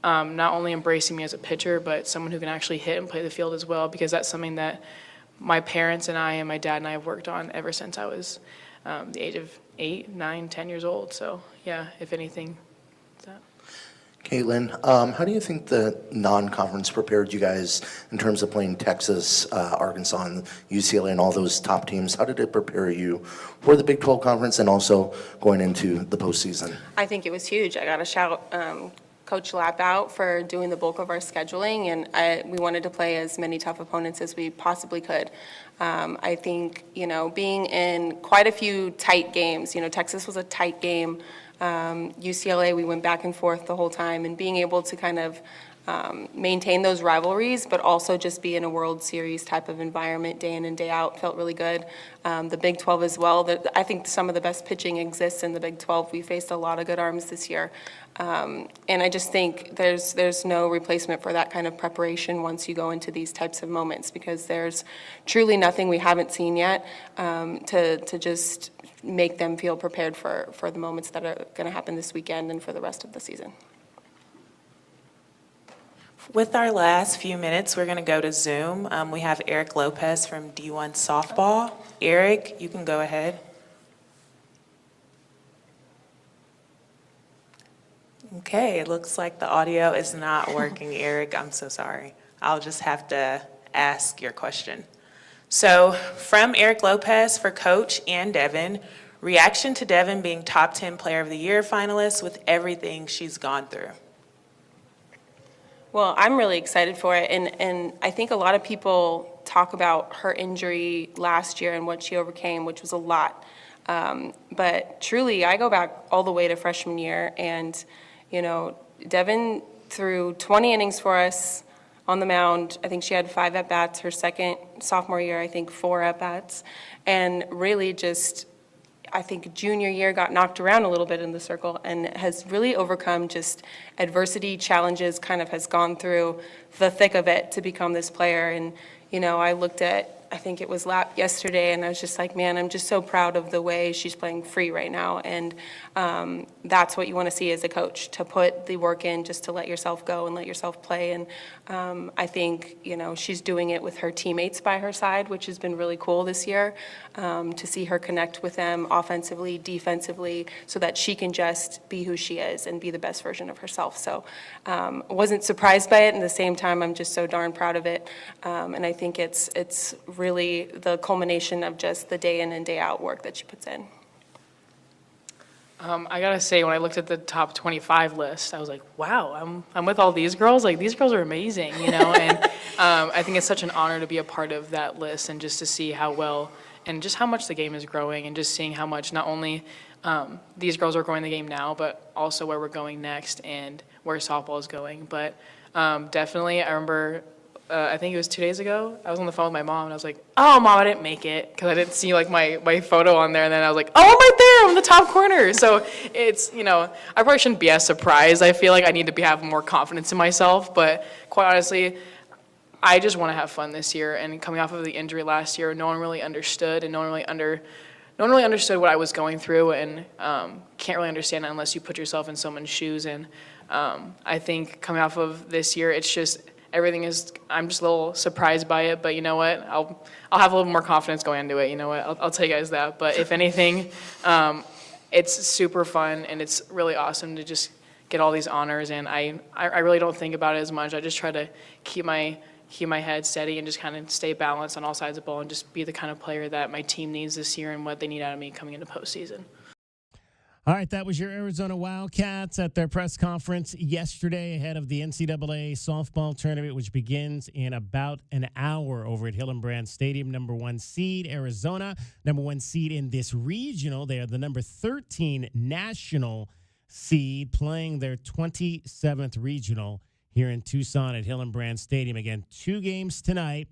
not only embracing me as a pitcher, but someone who can actually hit and play the field as well, because that's something that my parents and I and my dad and I have worked on ever since I was the age of 8, 9, 10 years old. So yeah, if anything, that. Caitlin, how do you think the non-conference prepared you guys in terms of playing Texas, Arkansas, and UCLA and all those top teams? How did it prepare you for the Big 12 conference and also going into the postseason? I think it was huge. I got to shout Coach Lapp out for doing the bulk of our scheduling, and we wanted to play as many tough opponents as we possibly could. I think, being in quite a few tight games, Texas was a tight game. UCLA, we went back and forth the whole time, and being able to kind of maintain those rivalries, but also just be in a World Series type of environment day in and day out felt really good. The Big 12 as well. I think some of the best pitching exists in the Big 12. We faced a lot of good arms this year. And I just think there's no replacement for that kind of preparation once you go into these types of moments, because there's truly nothing we haven't seen yet to just make them feel prepared for the moments that are going to happen this weekend and for the rest of the season. With our last few minutes, we're going to go to Zoom. We have Eric Lopez from D1 Softball. Eric, you can go ahead. Okay, it looks like the audio is not working, Eric. I'm so sorry. I'll just have to ask your question. So, from Eric Lopez for Coach and Devin, reaction to Devin being top 10 Player of the Year finalist with everything she's gone through. Well, I'm really excited for it, and I think a lot of people talk about her injury last year and what she overcame, which was a lot. But truly, I go back all the way to freshman year, and Devin threw 20 innings for us on the mound. I think she had 5 at-bats. Her second sophomore year, I think 4 at-bats. And really just, I think junior year got knocked around a little bit in the circle and has really overcome just adversity, challenges, kind of has gone through the thick of it to become this player. And, I looked at I think it was lap yesterday, and I was just like, man, I'm just so proud of the way she's playing free right now. And that's what you want to see as a coach, to put the work in, just to let yourself go and let yourself play. And I think, she's doing it with her teammates by her side, which has been really cool this year, to see her connect with them offensively, defensively, so that she can just be who she is and be the best version of herself. So I wasn't surprised by it. At the same time, I'm just so darn proud of it. And I think it's really the culmination of just the day in and day out work that she puts in. I gotta say, when I looked at the top 25 list, I was like, wow, I'm with all these girls. Like, these girls are amazing, And I think it's such an honor to be a part of that list, and just to see how well and just how much the game is growing, and just seeing how much not only these girls are growing the game now, but also where we're going next and where softball is going. But definitely, I remember, I think it was 2 days ago, I was on the phone with my mom, and I was like, oh, Mom, I didn't make it, because I didn't see, my photo on there, and then I was like, oh, I'm right there, I'm in the top corner. So it's, I probably shouldn't be as surprised. I feel like I need to have more confidence in myself, but quite honestly, I just want to have fun this year. And coming off of the injury last year, no one really understood, and no one really understood what I was going through, and can't really understand it unless you put yourself in someone's shoes. And I think coming off of this year, it's just, I'm just a little surprised by it, but you know what? I'll have a little more confidence going into it. You know what? I'll tell you guys that. But if anything, it's super fun, and it's really awesome to just get all these honors. And I really don't think about it as much. I just try to keep my head steady and just kind of stay balanced on all sides of the ball, and just be the kind of player that my team needs this year and what they need out of me coming into postseason. All right, that was your Arizona Wildcats at their press conference yesterday ahead of the NCAA softball tournament, which begins in about an hour over at Hillenbrand Stadium. Number 1 seed, Arizona. Number 1 seed in this regional. They are the number 13 national seed, playing their 27th regional here in Tucson at Hillenbrand Stadium. Again, 2 games tonight,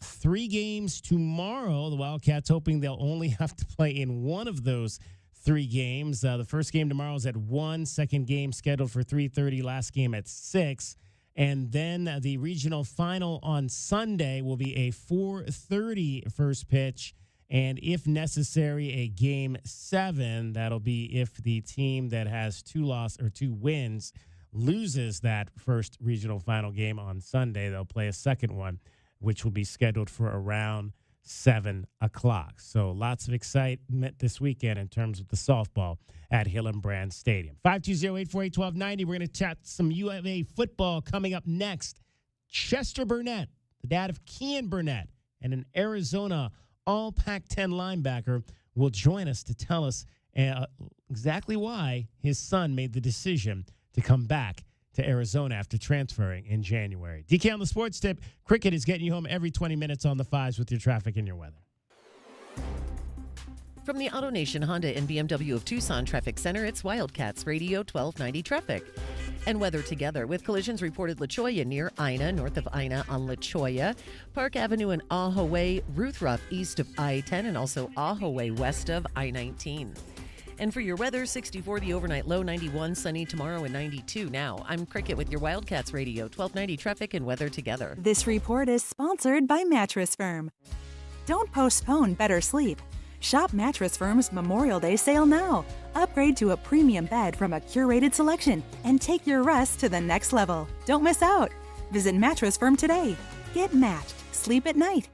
3 games tomorrow. The Wildcats hoping they'll only have to play in one of those 3 games. The first game tomorrow is at 1, second game scheduled for 3:30, last game at 6. And then the regional final on Sunday will be a 4:30 first pitch, and if necessary, a game 7. That'll be if the team that has 2 wins loses that first regional final game on Sunday. They'll play a second one, which will be scheduled for around 7 o'clock. So lots of excitement this weekend in terms of the softball at Hillenbrand Stadium. 520-848-1290. We're going to chat some UVA football coming up next. Chester Burnett, the dad of Kian Burnett, and an Arizona all Pac-10 linebacker, will join us to tell us exactly why his son made the decision to come back to Arizona after transferring in January. DK on the Sports Tip. Cricket is getting you home every 20 minutes on the 5s with your traffic and your weather. From the AutoNation Honda and BMW of Tucson Traffic Center, it's Wildcats Radio 1290 Traffic. And weather together with collisions reported La Cholla near Ina, north of Ina on La Cholla, Park Avenue and Ahaway, Ruth Ruff east of I-10, and also Ahaway west of I-19. And for your weather, 64 the overnight low, 91 sunny tomorrow, and 92 now. I'm Cricket with your Wildcats Radio 1290 Traffic and weather together. This report is sponsored by Mattress Firm. Don't postpone better sleep. Shop Mattress Firm's Memorial Day sale now. Upgrade to a premium bed from a curated selection and take your rest to the next level. Don't miss out. Visit Mattress Firm today. Get matched. Sleep at night.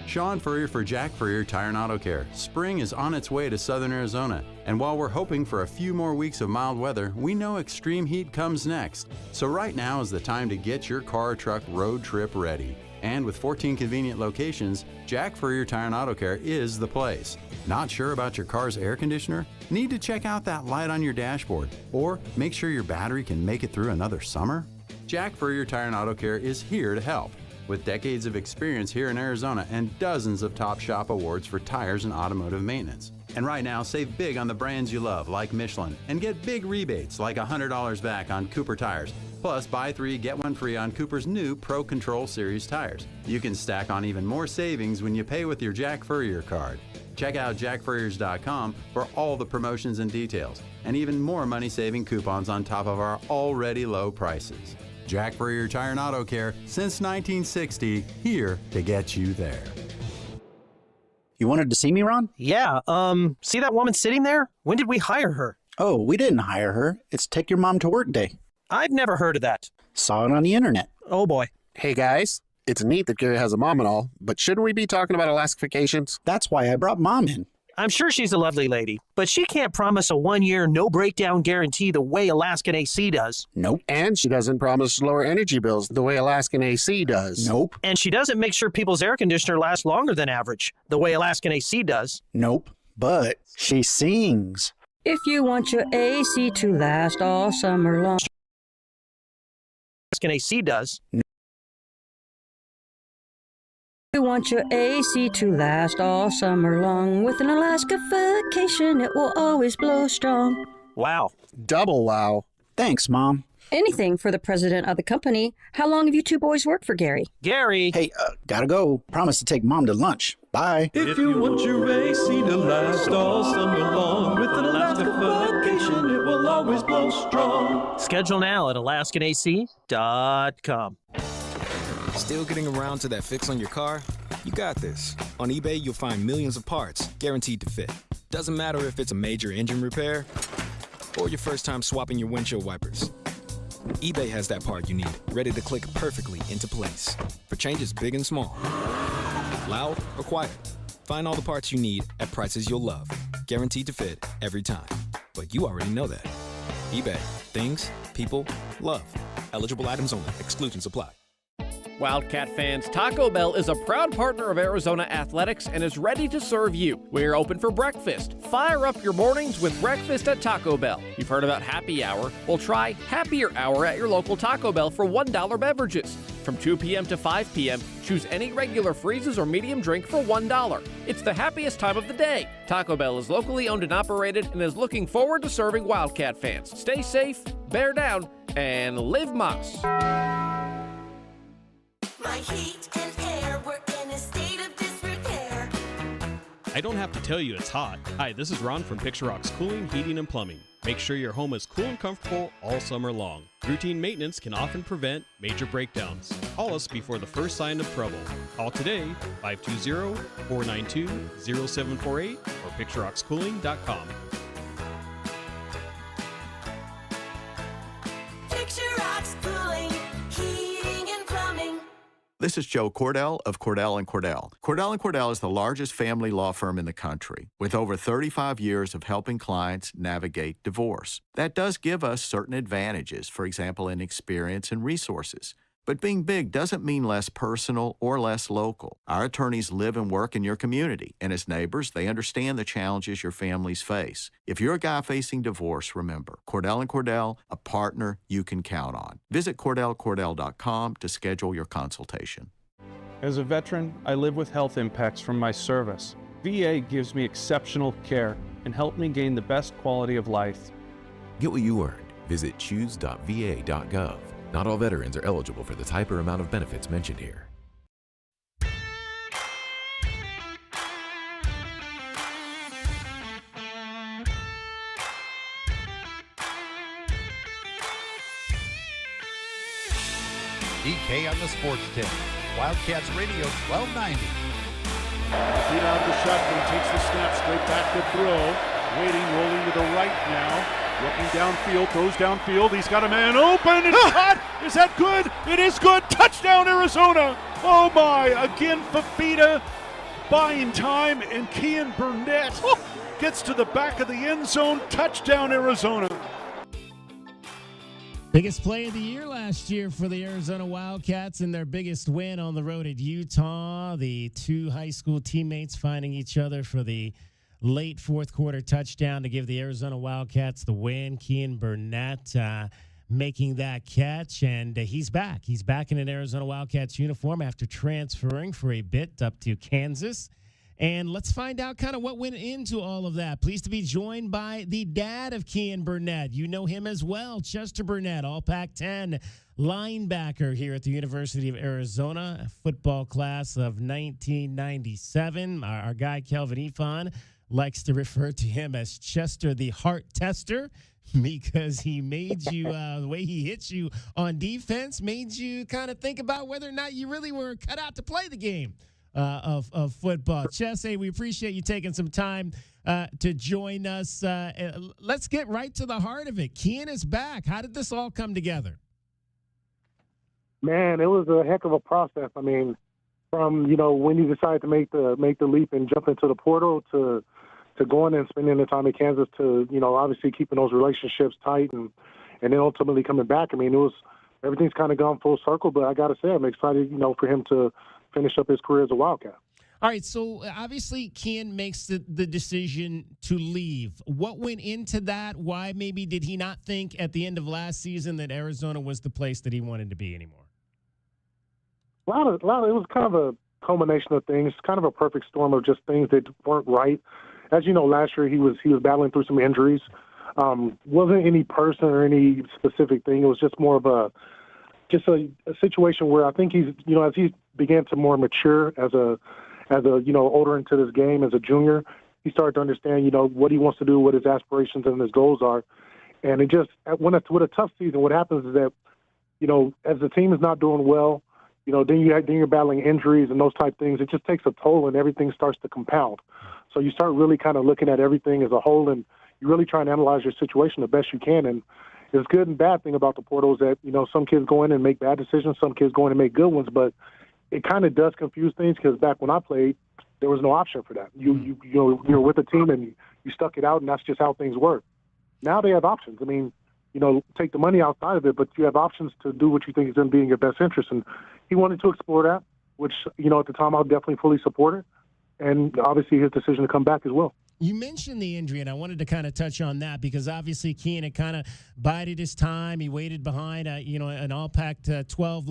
Sean Furrier for Jack Furrier Tire and Auto Care. Spring is on its way to southern Arizona, and while we're hoping for a few more weeks of mild weather, we know extreme heat comes next. So right now is the time to get your car or truck road trip ready. And with 14 convenient locations, Jack Furrier Tire and Auto Care is the place. Not sure about your car's air conditioner? Need to check out that light on your dashboard? Or make sure your battery can make it through another summer? Jack Furrier Tire and Auto Care is here to help. With decades of experience here in Arizona and dozens of top shop awards for tires and automotive maintenance. And right now, save big on the brands you love, like Michelin, and get big rebates like $100 back on Cooper tires. Plus, buy 3, get 1 free on Cooper's new Pro Control Series tires. You can stack on even more savings when you pay with your Jack Furrier card. Check out jackfurriers.com for all the promotions and details, and even more money-saving coupons on top of our already low prices. Jack Freer Tire and Auto Care, since 1960, here to get you there. You wanted to see me, Ron? Yeah, see that woman sitting there? When did we hire her? Oh, we didn't hire her. It's Take Your Mom to Work Day. I've never heard of that. Saw it on the internet. Oh boy. Hey guys, it's neat that Gary has a mom and all, but shouldn't we be talking about Alaska vacations? That's why I brought Mom in. I'm sure she's a lovely lady, but she can't promise a 1-year no breakdown guarantee the way Alaskan AC does. Nope. And she doesn't promise lower energy bills the way Alaskan AC does. Nope. And she doesn't make sure people's air conditioner lasts longer than average, the way Alaskan AC does. Nope. But she sings. If you want your AC to last all summer long. Alaskan AC does. You want your AC to last all summer long. With an Alaska vacation, it will always blow strong. Wow. Double wow. Thanks, Mom. Anything for the president of the company. How long have you two boys worked for Gary? Gary! Hey, gotta go. Promise to take Mom to lunch. Bye. If you want your AC to last all summer long, with an Alaska vacation, it will always blow strong. Schedule now at alaskanac.com. Still getting around to that fix on your car? You got this. On eBay, you'll find millions of parts guaranteed to fit. Doesn't matter if it's a major engine repair or your first time swapping your windshield wipers. eBay has that part you need, ready to click perfectly into place for changes big and small. Loud or quiet, find all the parts you need at prices you'll love. Guaranteed to fit every time. But you already know that. eBay. Things, people, love. Eligible items only. Exclusions apply. Wildcat fans, Taco Bell is a proud partner of Arizona Athletics and is ready to serve you. We're open for breakfast. Fire up your mornings with breakfast at Taco Bell. You've heard about Happy Hour? Well, try Happier Hour at your local Taco Bell for $1 beverages. From 2 p.m. to 5 p.m., choose any regular freezes or medium drink for $1. It's the happiest time of the day. Taco Bell is locally owned and operated and is looking forward to serving Wildcat fans. Stay safe, bear down, and live Mas. My heat and air were in a state of disrepair. I don't have to tell you it's hot. Hi, this is Ron from Picture Rocks Cooling, Heating, and Plumbing. Make sure your home is cool and comfortable all summer long. Routine maintenance can often prevent major breakdowns. Call us before the first sign of trouble. Call today, 520-492-0748 or picturerockscooling.com. Picture Rocks Cooling, Heating, and Plumbing. This is Joe Cordell of Cordell & Cordell. Cordell & Cordell is the largest family law firm in the country, with over 35 years of helping clients navigate divorce. That does give us certain advantages, for example, in experience and resources. But being big doesn't mean less personal or less local. Our attorneys live and work in your community, and as neighbors, they understand the challenges your families face. If you're a guy facing divorce, remember, Cordell & Cordell, a partner you can count on. Visit CordellCordell.com to schedule your consultation. As a veteran, I live with health impacts from my service. VA gives me exceptional care and helped me gain the best quality of life. Get what you earned. Visit choose.va.gov. Not all veterans are eligible for the type or amount of benefits mentioned here. DK on the sports tip. Wildcats Radio 1290. Feet out the shotgun, takes the snap, straight back to throw. Waiting, rolling to the right now. Looking downfield, throws downfield. He's got a man open. It's hot. Is that good? It is good. Touchdown, Arizona. Oh, my. Again, Fafita buying time. And Kian Burnett gets to the back of the end zone. Touchdown, Arizona. Biggest play of the year last year for the Arizona Wildcats and their biggest win on the road at Utah. The two high school teammates finding each other for the late fourth quarter touchdown to give the Arizona Wildcats the win. Kian Burnett making that catch, and he's back. He's back in an Arizona Wildcats uniform after transferring for a bit up to Kansas. And let's find out kind of what went into all of that. Pleased to be joined by the dad of Kian Burnett. You know him as well, Chester Burnett, all Pac-10 linebacker here at the University of Arizona, a football class of 1997. Our guy, Kelvin Ifan, likes to refer to him as Chester the Heart Tester. because he made you, the way he hit you on defense made you kind of think about whether or not you really were cut out to play the game of football. Chessie, we appreciate you taking some time to join us. Let's get right to the heart of it. Kian is back. How did this all come together? Man, it was a heck of a process. I mean, from, when you decided to make the leap and jump into the portal to going and spending the time in Kansas to, obviously keeping those relationships tight and then ultimately coming back. I mean, everything's kind of gone full circle, but I got to say, I'm excited, for him to finish up his career as a Wildcat. All right, so obviously Kian makes the decision to leave. What went into that? Why maybe did he not think at the end of last season that Arizona was the place that he wanted to be anymore? A lot of it was kind of a culmination of things, kind of a perfect storm of just things that weren't right. As you know, last year he was battling through some injuries. Wasn't any person or any specific thing. It was just more of a situation where I think he's, as he began to more mature as a older into this game as a junior, he started to understand, what he wants to do, what his aspirations and his goals are. And it just, with a tough season, what happens is that, as the team is not doing well, then you're battling injuries and those type things. It just takes a toll and everything starts to compound. So you start really kind of looking at everything as a whole and you really try and analyze your situation the best you can. And it's good and bad thing about the portal is that, some kids go in and make bad decisions, some kids go in and make good ones, but it kind of does confuse things because back when I played, there was no option for that. You're with a team and you stuck it out and that's just how things work. Now they have options. I mean, take the money outside of it, but you have options to do what you think is going to be in your best interest. And he wanted to explore that, which, at the time I would definitely fully support it. And obviously his decision to come back as well. You mentioned the injury, and I wanted to kind of touch on that because obviously Kian had kind of bided his time. He waited behind, an all-packed 12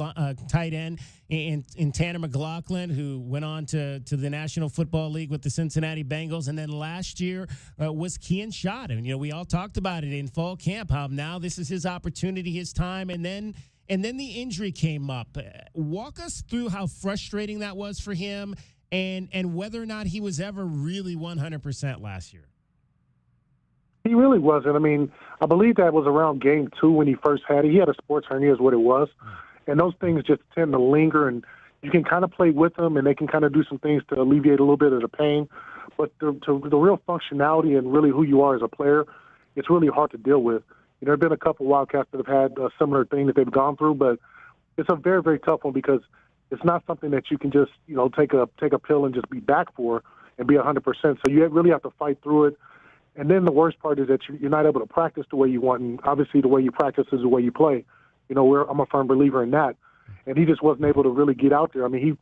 tight end in Tanner McLaughlin, who went on to the National Football League with the Cincinnati Bengals. And then last year was Kian Schott. And, we all talked about it in fall camp, how now this is his opportunity, his time. And then the injury came up. Walk us through how frustrating that was for him and whether or not he was ever really 100% last year. He really wasn't. I mean, I believe that was around game 2 when he first had it. He had a sports hernia is what it was. And those things just tend to linger, and you can kind of play with them, and they can kind of do some things to alleviate a little bit of the pain. But the real functionality and really who you are as a player, it's really hard to deal with. There have been a couple Wildcats that have had a similar thing that they've gone through, but it's a very, very tough one because it's not something that you can just, take a pill and just be back for and be 100%. So you really have to fight through it. And then the worst part is that you're not able to practice the way you want. And obviously the way you practice is the way you play. I'm a firm believer in that. And he just wasn't able to really get out there. I mean,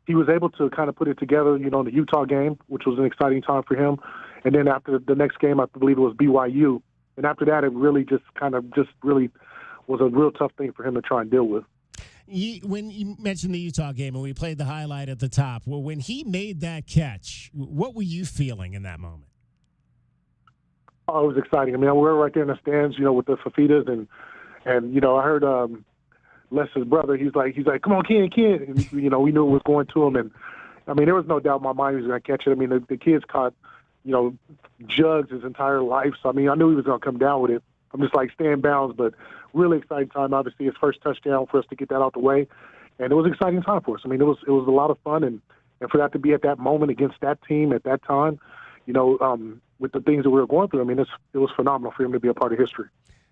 he was able to kind of put it together, in the Utah game, which was an exciting time for him. And then after the next game, I believe it was BYU. And after that, it really just really was a real tough thing for him to try and deal with. When you mentioned the Utah game and we played the highlight at the top, well, when he made that catch, what were you feeling in that moment? Oh, it was exciting. I mean, we were right there in the stands, with the Fafitas, and I heard Les's brother. He's like, come on, Kian. And, we knew it was going to him, and I mean, there was no doubt in my mind he was going to catch it. I mean, the kid's caught, jugs his entire life, so I mean, I knew he was going to come down with it. I'm just like, stay in bounds, but really exciting time. Obviously, his first touchdown for us to get that out the way, and it was an exciting time for us. I mean, it was a lot of fun, and for that to be at that moment against that team at that time, with the things that we were going through, I mean, it was phenomenal for him to be a part of history.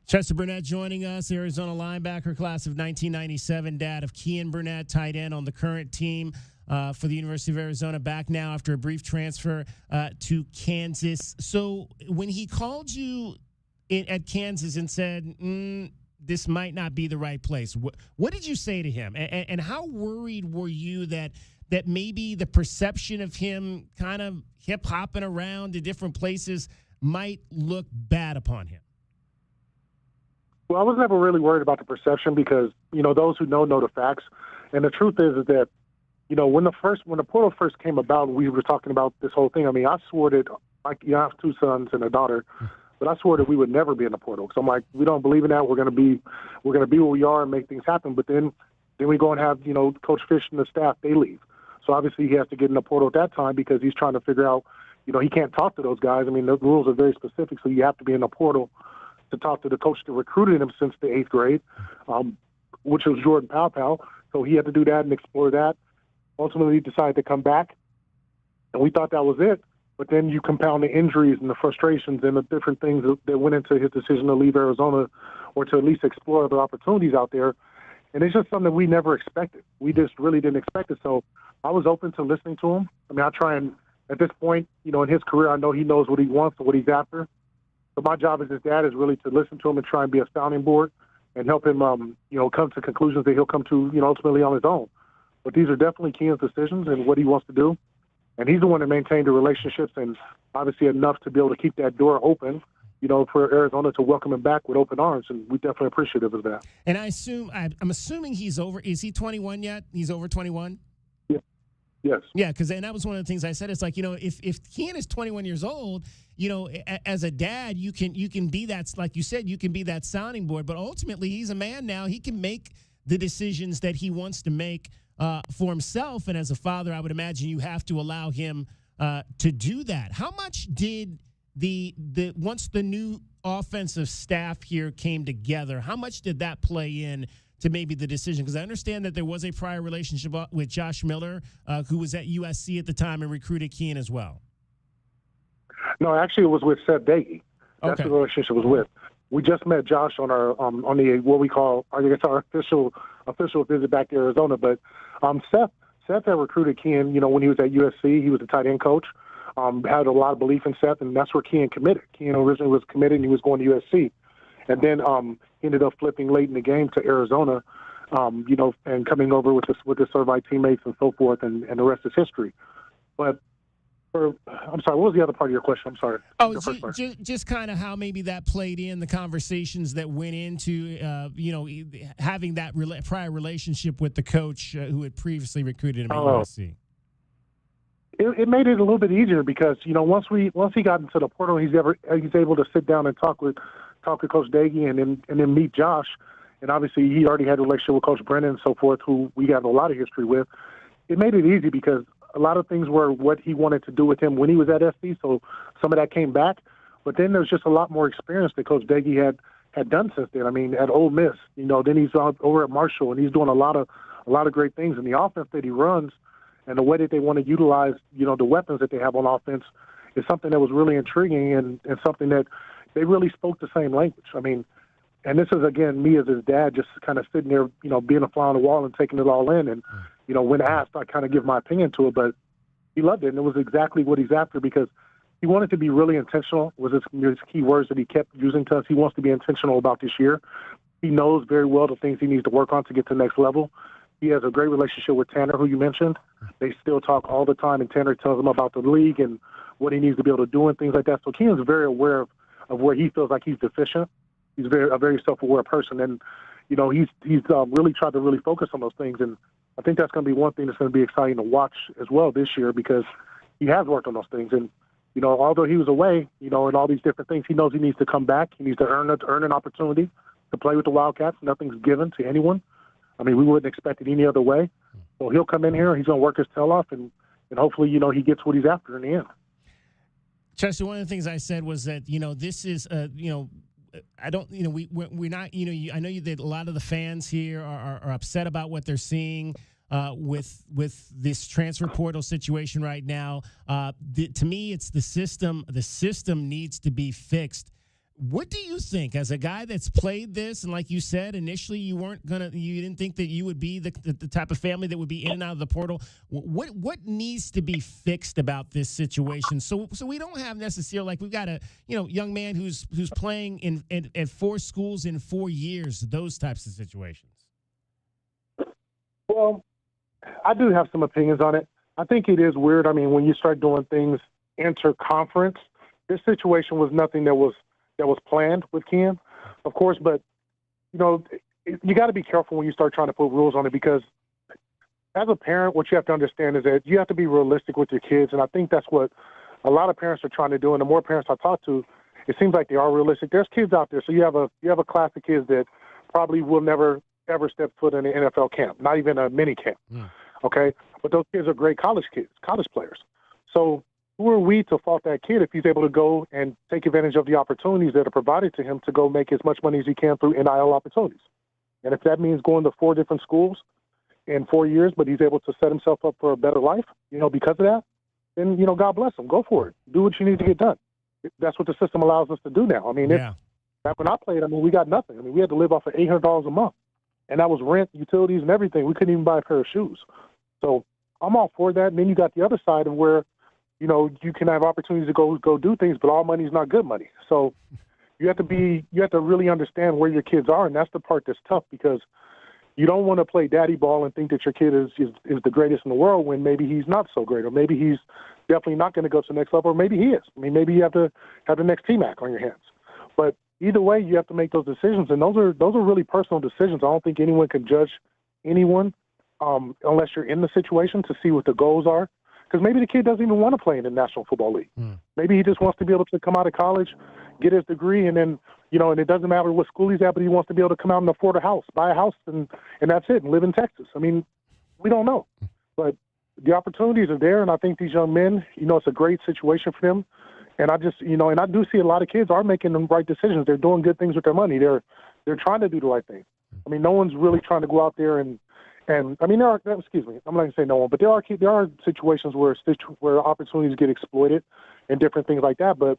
Chester Burnett joining us, Arizona linebacker, class of 1997, dad of Kian Burnett, tight end on the current team for the University of Arizona, back now after a brief transfer to Kansas. So when he called you at Kansas and said, this might not be the right place, what did you say to him? And how worried were you that maybe the perception of him kind of hip-hopping around to different places might look bad upon him? Well, I was never really worried about the perception because, those who know the facts. And the truth is that, when the portal first came about, we were talking about this whole thing. I mean, I swore that, I have 2 sons and a daughter, but I swore that we would never be in the portal. So I'm like, we don't believe in that. We're going to be where we are and make things happen. But then we go and have, Coach Fish and the staff, they leave. So obviously he has to get in the portal at that time because he's trying to figure out, he can't talk to those guys. I mean, the rules are very specific, so you have to be in the portal to talk to the coach that recruited him since the 8th grade, which was Jordan Powell. So he had to do that and explore that. Ultimately, he decided to come back, and we thought that was it. But then you compound the injuries and the frustrations and the different things that went into his decision to leave Arizona or to at least explore other opportunities out there. And it's just something we never expected. We just really didn't expect it. So I was open to listening to him. I mean, I try and, at this point, you know, in his career, I know he knows what he wants and what he's after. So my job as his dad is really to listen to him and try and be a sounding board and help him, you know, come to conclusions that he'll come to, you know, ultimately on his own. But these are definitely Kian's decisions and what he wants to do. And he's the one that maintained the relationships and obviously enough to be able to keep that door open, you know, for Arizona to welcome him back with open arms. And we're definitely appreciative of that. And I'm assuming he's over. Is he 21 yet? He's over 21? Yeah. Yes. Yeah, because that was one of the things I said. It's like, you know, if Kian is 21 years old, you know, as a dad, you can be that, like you said, you can be that sounding board. But ultimately, he's a man now. He can make the decisions that he wants to make for himself. And as a father, I would imagine you have to allow him to do that. How much did once the new offensive staff here came together, how much did that play in to maybe the decision? Because I understand that there was a prior relationship with Josh Miller, who was at USC at the time and recruited Kian as well. No, actually, it was with Seth Dagey. That's Okay. the relationship was with. We just met Josh on our on the what we call, I guess, our official visit back to Arizona. But Seth had recruited Kian. You know, when he was at USC, he was the tight end coach. Had a lot of belief in Seth, and that's where Kian committed. Kian originally was committed, and he was going to USC, and then he ended up flipping late in the game to Arizona. You know, and coming over with the Servite teammates and so forth, and the rest is history. But I'm sorry, what was the other part of your question? I'm sorry. Oh, just kind of how maybe that played in the conversations that went into, you know, having that prior relationship with the coach who had previously recruited him at USC. It made it a little bit easier because, you know, once he got into the portal, he's able to sit down and talk with Coach Dagey and then meet Josh. And obviously he already had a relationship with Coach Brennan and so forth, who we have a lot of history with. It made it easy because a lot of things were what he wanted to do with him when he was at SC, so some of that came back. But then there's just a lot more experience that Coach Dagey had done since then. I mean, at Ole Miss, you know, then he's over at Marshall, and he's doing a lot of great things. And the offense that he runs and the way that they want to utilize, you know, the weapons that they have on offense is something that was really intriguing and something that they really spoke the same language. I mean, and this is, again, me as his dad just kind of sitting there, you know, being a fly on the wall and taking it all in. And, you know, when asked, I kind of give my opinion to it, but he loved it. And it was exactly what he's after because he wanted to be really intentional, was his key words that he kept using to us. He wants to be intentional about this year. He knows very well the things he needs to work on to get to the next level. He has a great relationship with Tanner, who you mentioned. They still talk all the time, and Tanner tells him about the league and what he needs to be able to do and things like that. So Kean's very aware of where he feels like he's deficient. He's a very self-aware person, and you know he's really tried to really focus on those things. And I think that's going to be one thing that's going to be exciting to watch as well this year because he has worked on those things. And you know, although he was away, you know, and all these different things, he knows he needs to come back. He needs to earn an opportunity to play with the Wildcats. Nothing's given to anyone. I mean, we wouldn't expect it any other way. So he'll come in here. He's going to work his tail off, and hopefully, you know, he gets what he's after in the end. Chester, one of the things I said was that, you know, this is, you know, I don't, you know, we're not, you know, I know that a lot of the fans here are upset about what they're seeing with this transfer portal situation right now. To me, it's the system. The system needs to be fixed. What do you think, as a guy that's played this, and like you said, initially you didn't think that you would be the type of family that would be in and out of the portal. What needs to be fixed about this situation so we don't have necessarily, like, we've got a, you know, young man who's playing at 4 schools in 4 years, those types of situations? Well, I do have some opinions on it. I think it is weird. I mean, when you start doing things inter-conference, this situation was nothing that was planned with Kian, of course, but, you know, you got to be careful when you start trying to put rules on it because as a parent, what you have to understand is that you have to be realistic with your kids, and I think that's what a lot of parents are trying to do, and the more parents I talk to, it seems like they are realistic. There's kids out there, so you have a class of kids that probably will never, ever step foot in an NFL camp, not even a mini camp, okay? But those kids are great college kids, college players. So who are we to fault that kid if he's able to go and take advantage of the opportunities that are provided to him to go make as much money as he can through NIL opportunities? And if that means going to 4 different schools in 4 years, but he's able to set himself up for a better life, because of that, then, God bless him. Go for it. Do what you need to get done. That's what the system allows us to do now. I mean, back when I played, we got nothing. We had to live off of $800 a month. And that was rent, utilities, and everything. We couldn't even buy a pair of shoes. So I'm all for that. And then you got the other side of where, you can have opportunities to go do things, but all money is not good money. So you have to really understand where your kids are, and that's the part that's tough because you don't want to play daddy ball and think that your kid is the greatest in the world when maybe he's not so great, or maybe he's definitely not going to go to the next level, or maybe he is. Maybe you have to have the next T-Mac on your hands. But either way, you have to make those decisions, and those are really personal decisions. I don't think anyone can judge anyone unless you're in the situation to see what the goals are. Because maybe the kid doesn't even want to play in the National Football League. Maybe he just wants to be able to come out of college, get his degree, and then, and it doesn't matter what school he's at, but he wants to be able to come out and afford a house, buy a house, and that's it, and live in Texas. We don't know. But the opportunities are there, and I think these young men, it's a great situation for them. And I just, and I do see a lot of kids are making the right decisions. They're doing good things with their money. They're trying to do the right thing. No one's really trying to go out there and there are, excuse me, I'm not going to say no one, but there are situations where opportunities get exploited and different things like that. But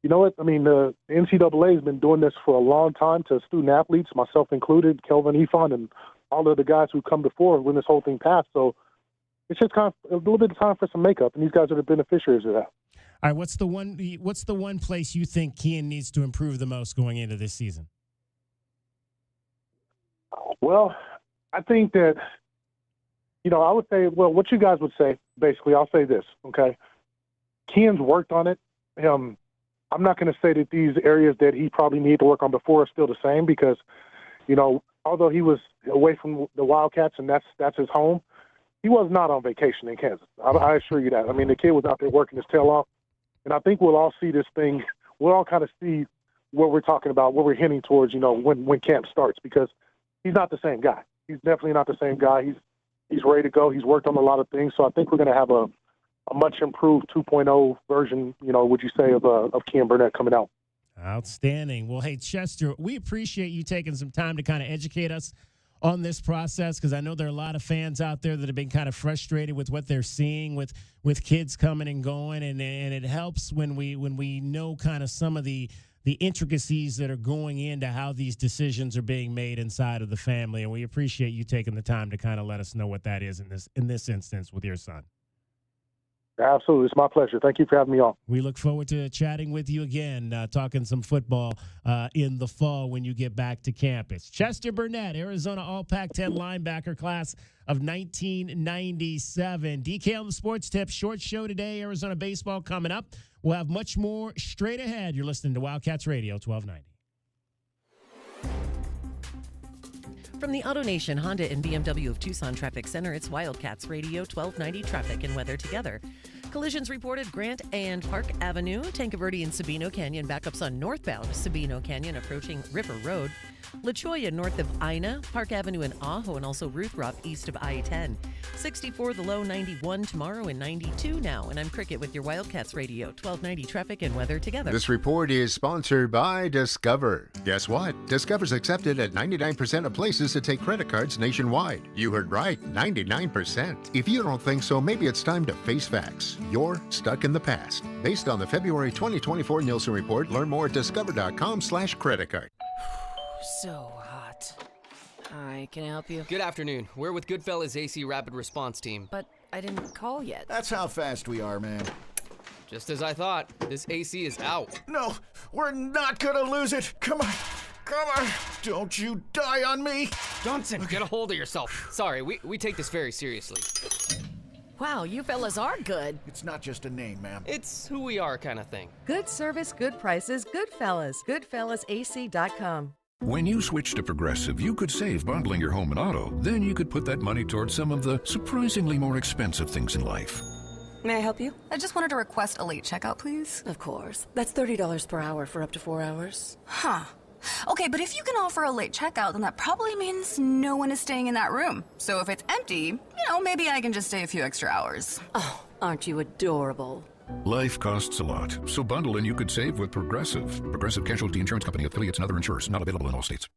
you know what? The NCAA has been doing this for a long time to student athletes, myself included, Kelvin Ifan, and all of the guys who come before when this whole thing passed. So it's just kind of a little bit of time for some makeup, and these guys are the beneficiaries of that. All right, what's the one place you think Kean needs to improve the most going into this season? Well, I think that, I would say, what you guys would say, basically, I'll say this, okay? Kean's worked on it. I'm not going to say that these areas that he probably needed to work on before are still the same because, although he was away from the Wildcats and that's his home, he was not on vacation in Kansas. I assure you that. The kid was out there working his tail off. And I think we'll all see this thing. We'll all kind of see what we're talking about, what we're hinting towards, when camp starts because he's not the same guy. He's definitely not the same guy. He's ready to go. He's worked on a lot of things. So I think we're going to have a much improved 2.0 version, would you say, of Kean Burnett coming out. Outstanding. Well, hey, Chester, we appreciate you taking some time to kind of educate us on this process because I know there are a lot of fans out there that have been kind of frustrated with what they're seeing with kids coming and going, and it helps when we know kind of some of the intricacies that are going into how these decisions are being made inside of the family, and we appreciate you taking the time to kind of let us know what that is in this instance with your son. Absolutely. It's my pleasure. Thank you for having me on. We look forward to chatting with you again, talking some football in the fall when you get back to campus. Chester Burnett, Arizona All-Pac-10 linebacker class of 1997. DK on the Sports Tip. Short show today. Arizona baseball coming up. We'll have much more straight ahead. You're listening to Wildcats Radio 1290. From the AutoNation Honda and BMW of Tucson Traffic Center, it's Wildcats Radio 1290 traffic and weather together. Collisions reported Grant and Park Avenue, Tanque Verde and Sabino Canyon. Backups on northbound Sabino Canyon approaching River Road. La Cholla north of Ina, Park Avenue in Ajo, and also Ruth Rock east of I-10. 64 the low, 91 tomorrow, and 92 now. And I'm Cricket with your Wildcats Radio 1290 traffic and weather together. This report is sponsored by Discover. Guess what? Discover's accepted at 99% of places that take credit cards nationwide. You heard right, 99%. If you don't think so, maybe it's time to face facts. You're stuck in the past. Based on the February 2024 Nielsen report, learn more at discover.com/credit card. So hot. Hi, can I help you? Good afternoon. We're with Goodfellas AC Rapid Response Team. But I didn't call yet. That's how fast we are, man. Just as I thought. This AC is out. No, we're not gonna lose it. Come on. Come on. Don't you die on me. Johnson, get a hold of yourself. Sorry, we take this very seriously. Wow, you fellas are good. It's not just a name, ma'am. It's who we are kind of thing. Good service, good prices, Goodfellas. GoodfellasAC.com. When you switch to Progressive, you could save bundling your home and auto. Then you could put that money towards some of the surprisingly more expensive things in life. May I help you? I just wanted to request a late checkout, please. Of course. That's $30 per hour for up to 4 hours. Huh. Okay, but if you can offer a late checkout, then that probably means no one is staying in that room. So if it's empty, maybe I can just stay a few extra hours. Oh, aren't you adorable? Life costs a lot, so bundle and you could save with Progressive. Progressive Casualty Insurance Company, affiliates, and other insurers. Not available in all states.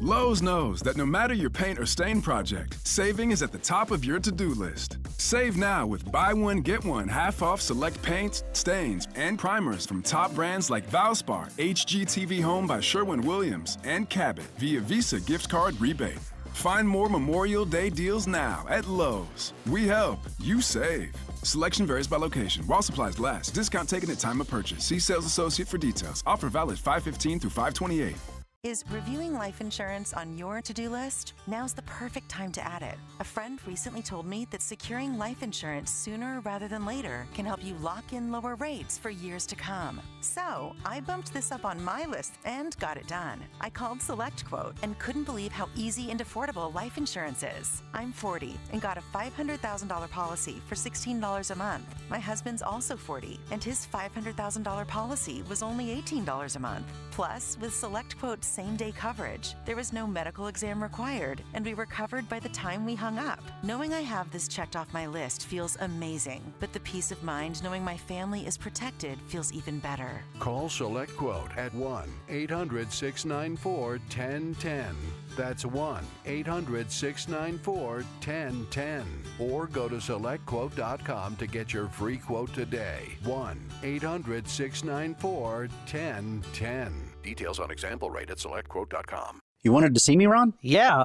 Lowe's knows that no matter your paint or stain project, saving is at the top of your to-do list. Save now with buy one, get one half off select paints, stains, and primers from top brands like Valspar, HGTV Home by Sherwin-Williams, and Cabot via Visa gift card rebate. Find more Memorial Day deals now at Lowe's. We help, you save. Selection varies by location. While supplies last. Discount taken at time of purchase. See sales associate for details. Offer valid 5/15 through 5/28. Is reviewing life insurance on your to-do list? Now's the perfect time to add it. A friend recently told me that securing life insurance sooner rather than later can help you lock in lower rates for years to come. So I bumped this up on my list and got it done. I called SelectQuote and couldn't believe how easy and affordable life insurance is. I'm 40 and got a $500,000 policy for $16 a month. My husband's also 40 and his $500,000 policy was only $18 a month. Plus, with SelectQuote's same-day coverage, there was no medical exam required, and we were covered by the time we hung up. Knowing I have this checked off my list feels amazing, but the peace of mind knowing my family is protected feels even better. Call SelectQuote at 1-800-694-1010. That's 1-800-694-1010. Or go to SelectQuote.com to get your free quote today. 1-800-694-1010. Details on example rate at SelectQuote.com. You wanted to see me, Ron? Yeah,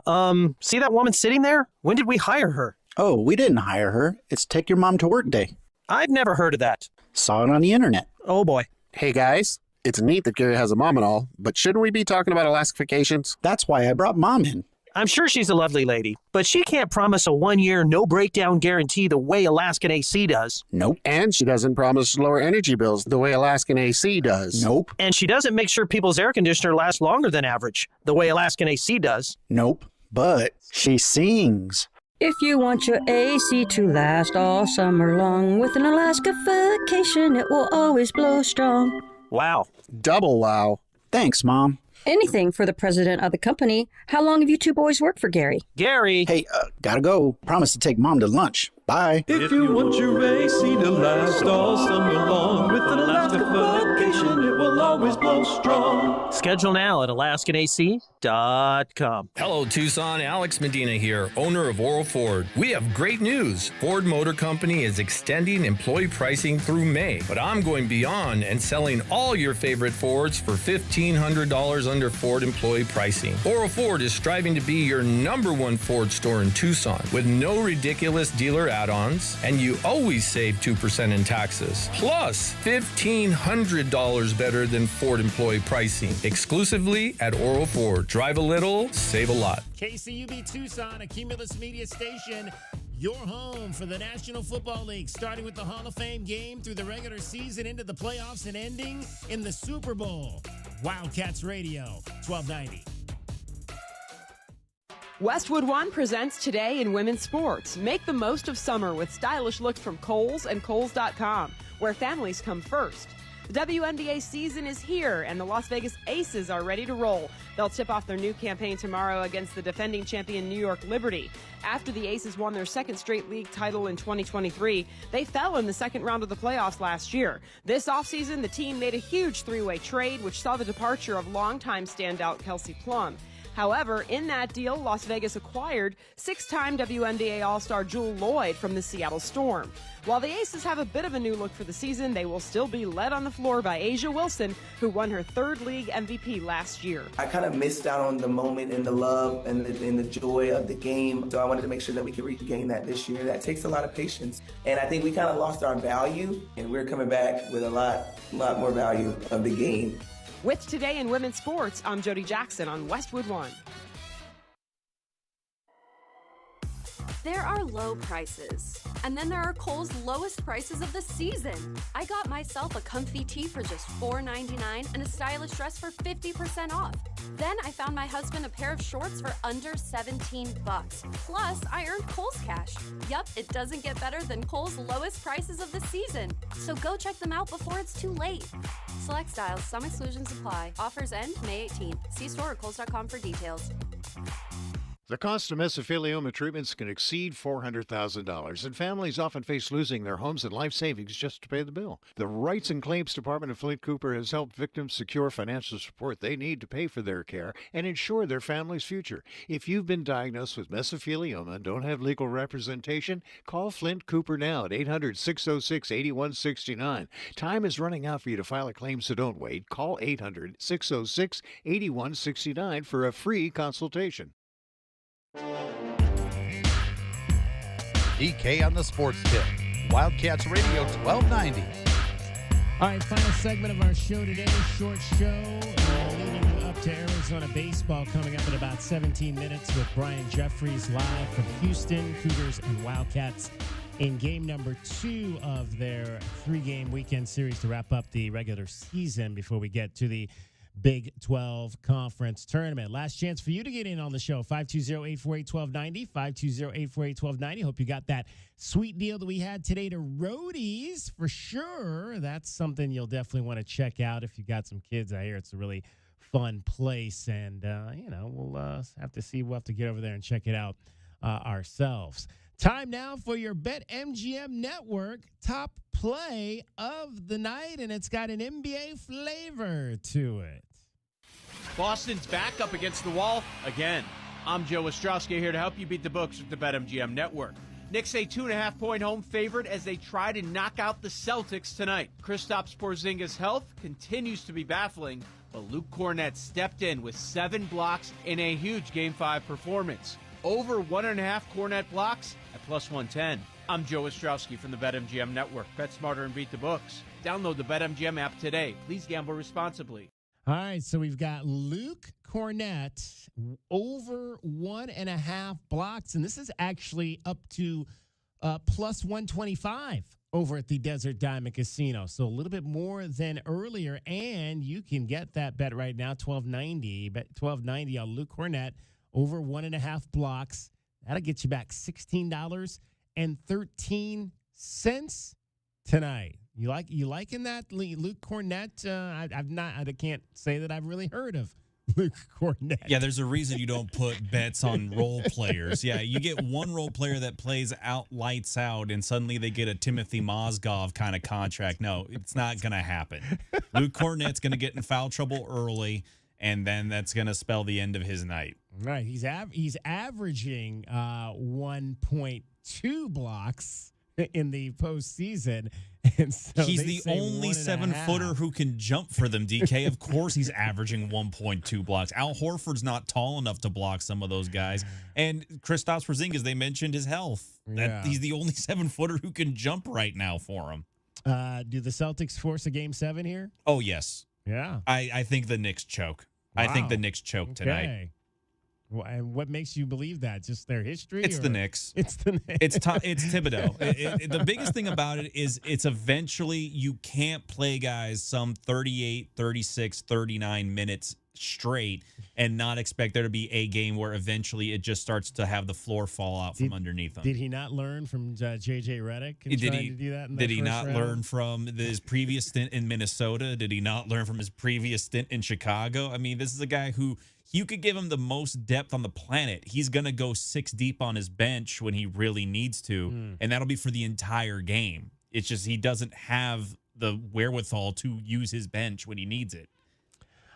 see that woman sitting there? When did we hire her? Oh, we didn't hire her. It's Take Your Mom to Work Day. I've never heard of that. Saw it on the internet. Oh, boy. Hey, guys. It's neat that Gary has a mom and all, but shouldn't we be talking about Alaska vacations? That's why I brought Mom in. I'm sure she's a lovely lady, but she can't promise a 1-year no-breakdown guarantee the way Alaskan AC does. Nope. And she doesn't promise lower energy bills the way Alaskan AC does. Nope. And she doesn't make sure people's air conditioner lasts longer than average, the way Alaskan AC does. Nope. But she sings. If you want your AC to last all summer long, with an Alaska vacation, it will always blow strong. Wow. Double wow. Thanks, Mom. Anything for the president of the company. How long have you two boys worked for Gary? Gary! Hey, gotta go. Promise to take Mom to lunch. Bye. If you want your AC to last all summer long, with an Alaska vacation, it will always blow strong. Schedule now at AlaskanAC.com. Hello, Tucson. Alex Medina here, owner of Oral Ford. We have great news. Ford Motor Company is extending employee pricing through May, but I'm going beyond and selling all your favorite Fords for $1,500 under Ford employee pricing. Oral Ford is striving to be your #1 Ford store in Tucson with no ridiculous dealer add-ons, and you always save 2% in taxes. Plus, $1,500 better than Ford employee pricing. Exclusively at Oral Ford. Drive a little, save a lot. KCUB Tucson, a Cumulus media station. Your home for the National Football League, starting with the Hall of Fame game through the regular season into the playoffs and ending in the Super Bowl. Wildcats Radio, 1290. Westwood One presents Today in Women's Sports. Make the most of summer with stylish looks from Kohl's and Kohl's.com, where families come first. The WNBA season is here, and the Las Vegas Aces are ready to roll. They'll tip off their new campaign tomorrow against the defending champion New York Liberty. After the Aces won their second straight league title in 2023, they fell in the second round of the playoffs last year. This offseason, the team made a huge three-way trade, which saw the departure of longtime standout Kelsey Plum. However, in that deal, Las Vegas acquired 6-time WNBA All-Star Jewel Lloyd from the Seattle Storm. While the Aces have a bit of a new look for the season, they will still be led on the floor by A'ja Wilson, who won her third league MVP last year. I kind of missed out on the moment and the love and the joy of the game, so I wanted to make sure that we could regain that this year. That takes a lot of patience, and I think we kind of lost our value, and we're coming back with a lot more value of the game. With Today in Women's Sports, I'm Jody Jackson on Westwood One. There are low prices, and then there are Kohl's lowest prices of the season. I got myself a comfy tee for just $4.99 and a stylish dress for 50% off. Then I found my husband a pair of shorts for under $17. Plus, I earned Kohl's cash. Yup, it doesn't get better than Kohl's lowest prices of the season. So go check them out before it's too late. Select styles, some exclusions apply. Offers end May 18th. See store or Kohl's.com for details. The cost of mesothelioma treatments can exceed $400,000, and families often face losing their homes and life savings just to pay the bill. The Rights and Claims Department of Flint Cooper has helped victims secure financial support they need to pay for their care and ensure their family's future. If you've been diagnosed with mesothelioma and don't have legal representation, call Flint Cooper now at 800-606-8169. Time is running out for you to file a claim, so don't wait. Call 800-606-8169 for a free consultation. DK on the Sports Tip. Wildcats Radio 1290. All right, final segment of our show today. Short show leading up to Arizona baseball coming up in about 17 minutes with Brian Jeffries live from Houston. Cougars and Wildcats in game number 2 of their 3-game weekend series to wrap up the regular season before we get to the Big 12 Conference Tournament. Last chance for you to get in on the show. 520-848-1290. 520-848-1290. Hope you got that sweet deal that we had today to Roadies for sure. That's something you'll definitely want to check out if you got some kids out here. It's a really fun place, and we'll have to see. We'll have to get over there and check it out ourselves. Time now for your BetMGM Network top play of the night, and it's got an NBA flavor to it. Boston's back up against the wall again. I'm Joe Ostrowski here to help you beat the books with the BetMGM Network. Knicks a 2.5-point home favorite as they try to knock out the Celtics tonight. Kristaps Porzingis' health continues to be baffling, but Luke Kornet stepped in with 7 blocks in a huge Game 5 performance. Over 1.5 Kornet blocks at +110. I'm Joe Ostrowski from the BetMGM Network. Bet smarter and beat the books. Download the BetMGM app today. Please gamble responsibly. All right, so we've got Luke Kornet over 1.5 blocks, and this is actually up to +125 over at the Desert Diamond Casino. So a little bit more than earlier, and you can get that bet right now, $12.90. Bet $12.90 on Luke Kornet over 1.5 blocks. That'll get you back $16.13 tonight. You liking that, Luke Kornet? I can't say that I've really heard of Luke Kornet. Yeah, there's a reason you don't put bets on role players. Yeah, you get one role player that plays out lights out, and suddenly they get a Timothy Mozgov kind of contract. No, it's not going to happen. Luke Kornet's going to get in foul trouble early, and then that's going to spell the end of his night. Right. He's averaging 1.2 blocks in the postseason. And so he's the only 7-footer who can jump for them, DK. Of course he's averaging 1.2 blocks. Al Horford's not tall enough to block some of those guys. And Kristaps Porzingis, they mentioned his health. He's the only 7-footer who can jump right now for him. Do the Celtics force a Game 7 here? Oh, yes. Yeah. I think the Knicks choke. Wow. I think the Knicks choke tonight. Well, and what makes you believe that? Just their history? It's the Knicks. It's the Knicks. It's Thibodeau. The biggest thing about it is it's eventually you can't play guys some 38, 36, 39 minutes straight and not expect there to be a game where eventually it just starts to have the floor fall out from underneath them. Did he not learn from J.J. Redick? Did he not learn from his previous stint in Minnesota? Did he not learn from his previous stint in Chicago? I mean, this is a guy who you could give him the most depth on the planet. He's going to go 6 deep on his bench when he really needs to, and that'll be for the entire game. It's just he doesn't have the wherewithal to use his bench when he needs it.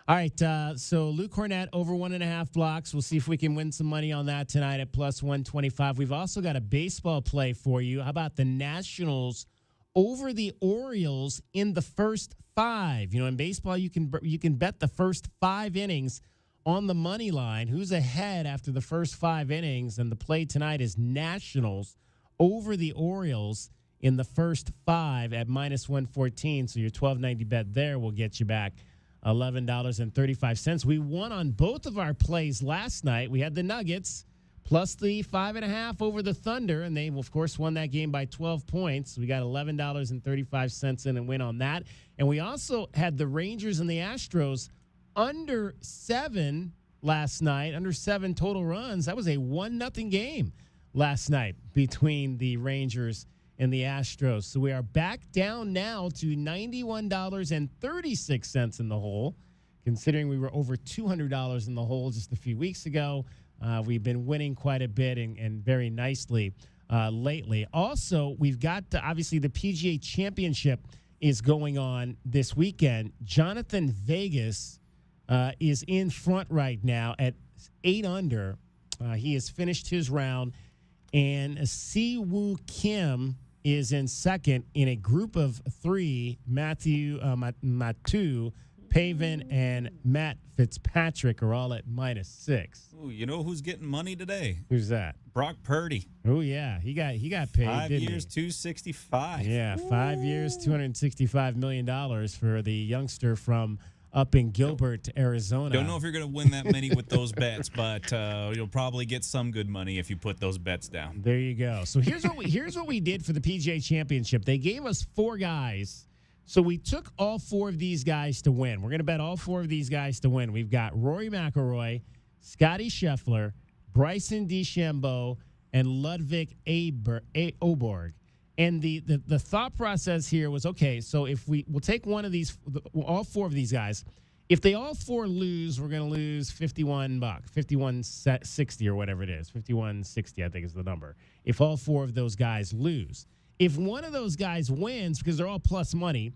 All right, so Luke Kornet over 1.5 blocks. We'll see if we can win some money on that tonight at +125. We've also got a baseball play for you. How about the Nationals over the Orioles in the first 5? You know, in baseball, you can bet the first 5 innings on the money line. Who's ahead after the first 5 innings? And the play tonight is Nationals over the Orioles in the first 5 at -114. So your $12.90 bet there will get you back $11.35. We won on both of our plays last night. We had the Nuggets plus the 5.5 over the Thunder, and they, of course, won that game by 12 points. We got $11.35 in and win on that. And we also had the Rangers and the Astros under 7 last night, under 7 total runs. That was a 1-0 game last night between the Rangers and the Astros. So we are back down now to $91.36 in the hole, considering we were over $200 in the hole just a few weeks ago. We've been winning quite a bit and very nicely lately. Also, we've got, obviously, the PGA Championship is going on this weekend. Jonathan Vegas is in front right now at 8 under. He has finished his round. And Siwoo Kim is in second in a group of 3. Matthew Matu, Pavan, and Matt Fitzpatrick are all at -6. Ooh, you know who's getting money today? Who's that? Brock Purdy. Oh, yeah. He got paid, 5 didn't years, he? $265. Yeah, 5 years, $265 million for the youngster from up in Gilbert, Arizona. Don't know if you're going to win that many with those bets, but you'll probably get some good money if you put those bets down. There you go. So here's what we did for the PGA Championship. They gave us 4 guys. So we took all 4 of these guys to win. We're going to bet all 4 of these guys to win. We've got Rory McIlroy, Scotty Scheffler, Bryson DeChambeau, and Ludwig Oborg. And the thought process here was, okay, so if we'll take one of these, all 4 of these guys. If they all 4 lose, we're going to lose $51, $51.60 or whatever it is. $51.60, I think is the number. If all 4 of those guys lose. If one of those guys wins, because they're all plus money,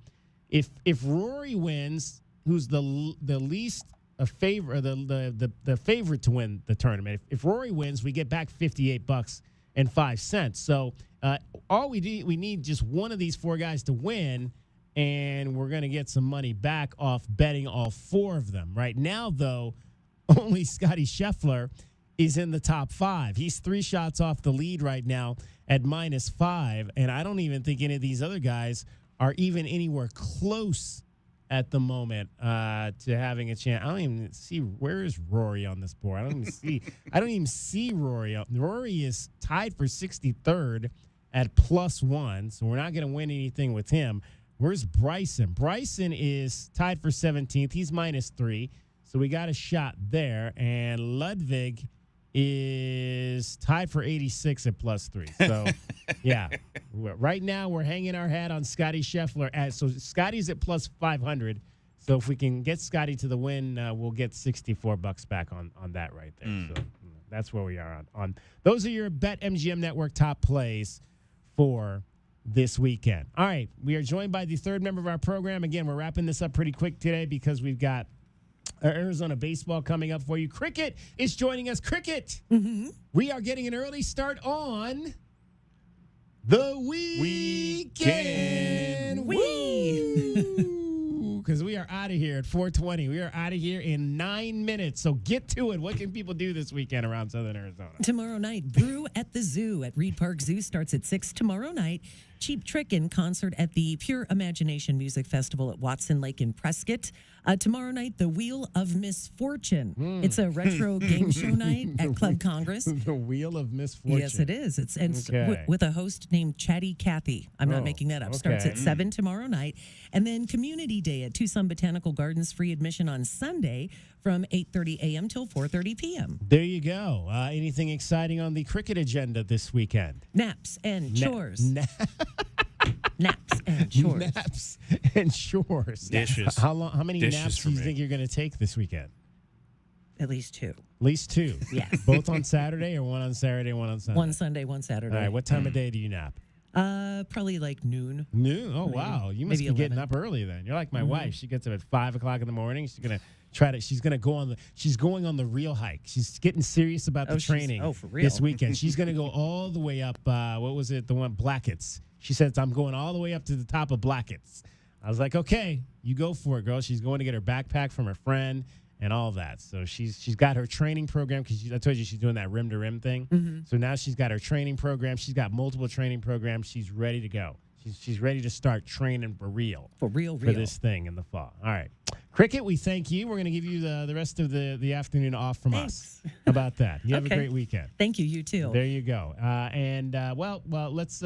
if Rory wins, who's the least a favor, the favorite to win the tournament, if Rory wins, we get back $58.05. So all we need just one of these 4 guys to win, and we're going to get some money back off betting all 4 of them. Right now, though, only Scotty Scheffler is in the top 5. He's 3 shots off the lead right now at -5, and I don't even think any of these other guys are even anywhere close at the moment to having a chance. I don't even see, where is Rory on this board? I don't even see Rory. Rory is tied for 63rd at +1, so we're not going to win anything with him. Where's Bryson? Bryson is tied for 17th. He's -3, so we got a shot there. And Ludwig is tied for 86 at +3. So, yeah. Right now, we're hanging our hat on Scotty Scheffler. So, Scotty's at +500. So, if we can get Scotty to the win, we'll get $64 back on that right there. So, that's where we are on. Those are your BetMGM Network top plays for this weekend. All right. We are joined by the 3rd member of our program. Again, we're wrapping this up pretty quick today because we've got Arizona baseball coming up for you. Cricket is joining us. Cricket, we are getting an early start on the weekend. Because we are out of here at 4:20. We are out of here in 9 minutes. So get to it. What can people do this weekend around Southern Arizona? Tomorrow night, Brew at the Zoo at Reed Park Zoo starts at 6 tomorrow night. Cheap Trick in concert at the Pure Imagination Music Festival at Watson Lake in Prescott. Tomorrow night, the Wheel of Misfortune. It's a retro game show night at Club Congress. The Wheel of Misfortune. Yes, it is. It's with a host named Chatty Cathy. I'm not making that up. Starts at 7 tomorrow night. And then Community Day at Tucson Botanical Gardens, free admission on Sunday from 8:30 a.m. till 4:30 p.m. There you go. Anything exciting on the cricket agenda this weekend? Naps and chores. Naps and chores. Naps and chores. Dishes. How many Dishes naps do you think you're going to take this weekend? At least 2. At least 2? Yes. Both on Saturday or one on Saturday, one on Sunday? One Sunday, one Saturday. All right. What time of day do you nap? Probably like noon. Noon? Oh, wow. You must be getting up early then. You're like my wife. She gets up at 5 o'clock in the morning. She's going to she's going on the real hike. She's getting serious about the training for real. this weekend. She's going to go all the way up, what was it? The one, Blackett's. She says, I'm going all the way up to the top of Blackett's. I was like, okay, you go for it, girl. She's going to get her backpack from her friend and all that. So she's got her training program because I told you she's doing that rim to rim thing. So now she's got her training program. She's got multiple training programs. She's ready to go. She's ready to start training for real. For this thing in the fall. All right. Cricket, we thank you. We're going to give you the rest of the afternoon off from us. How about that? You have a great weekend. Thank you. You too. There you go. Well, let's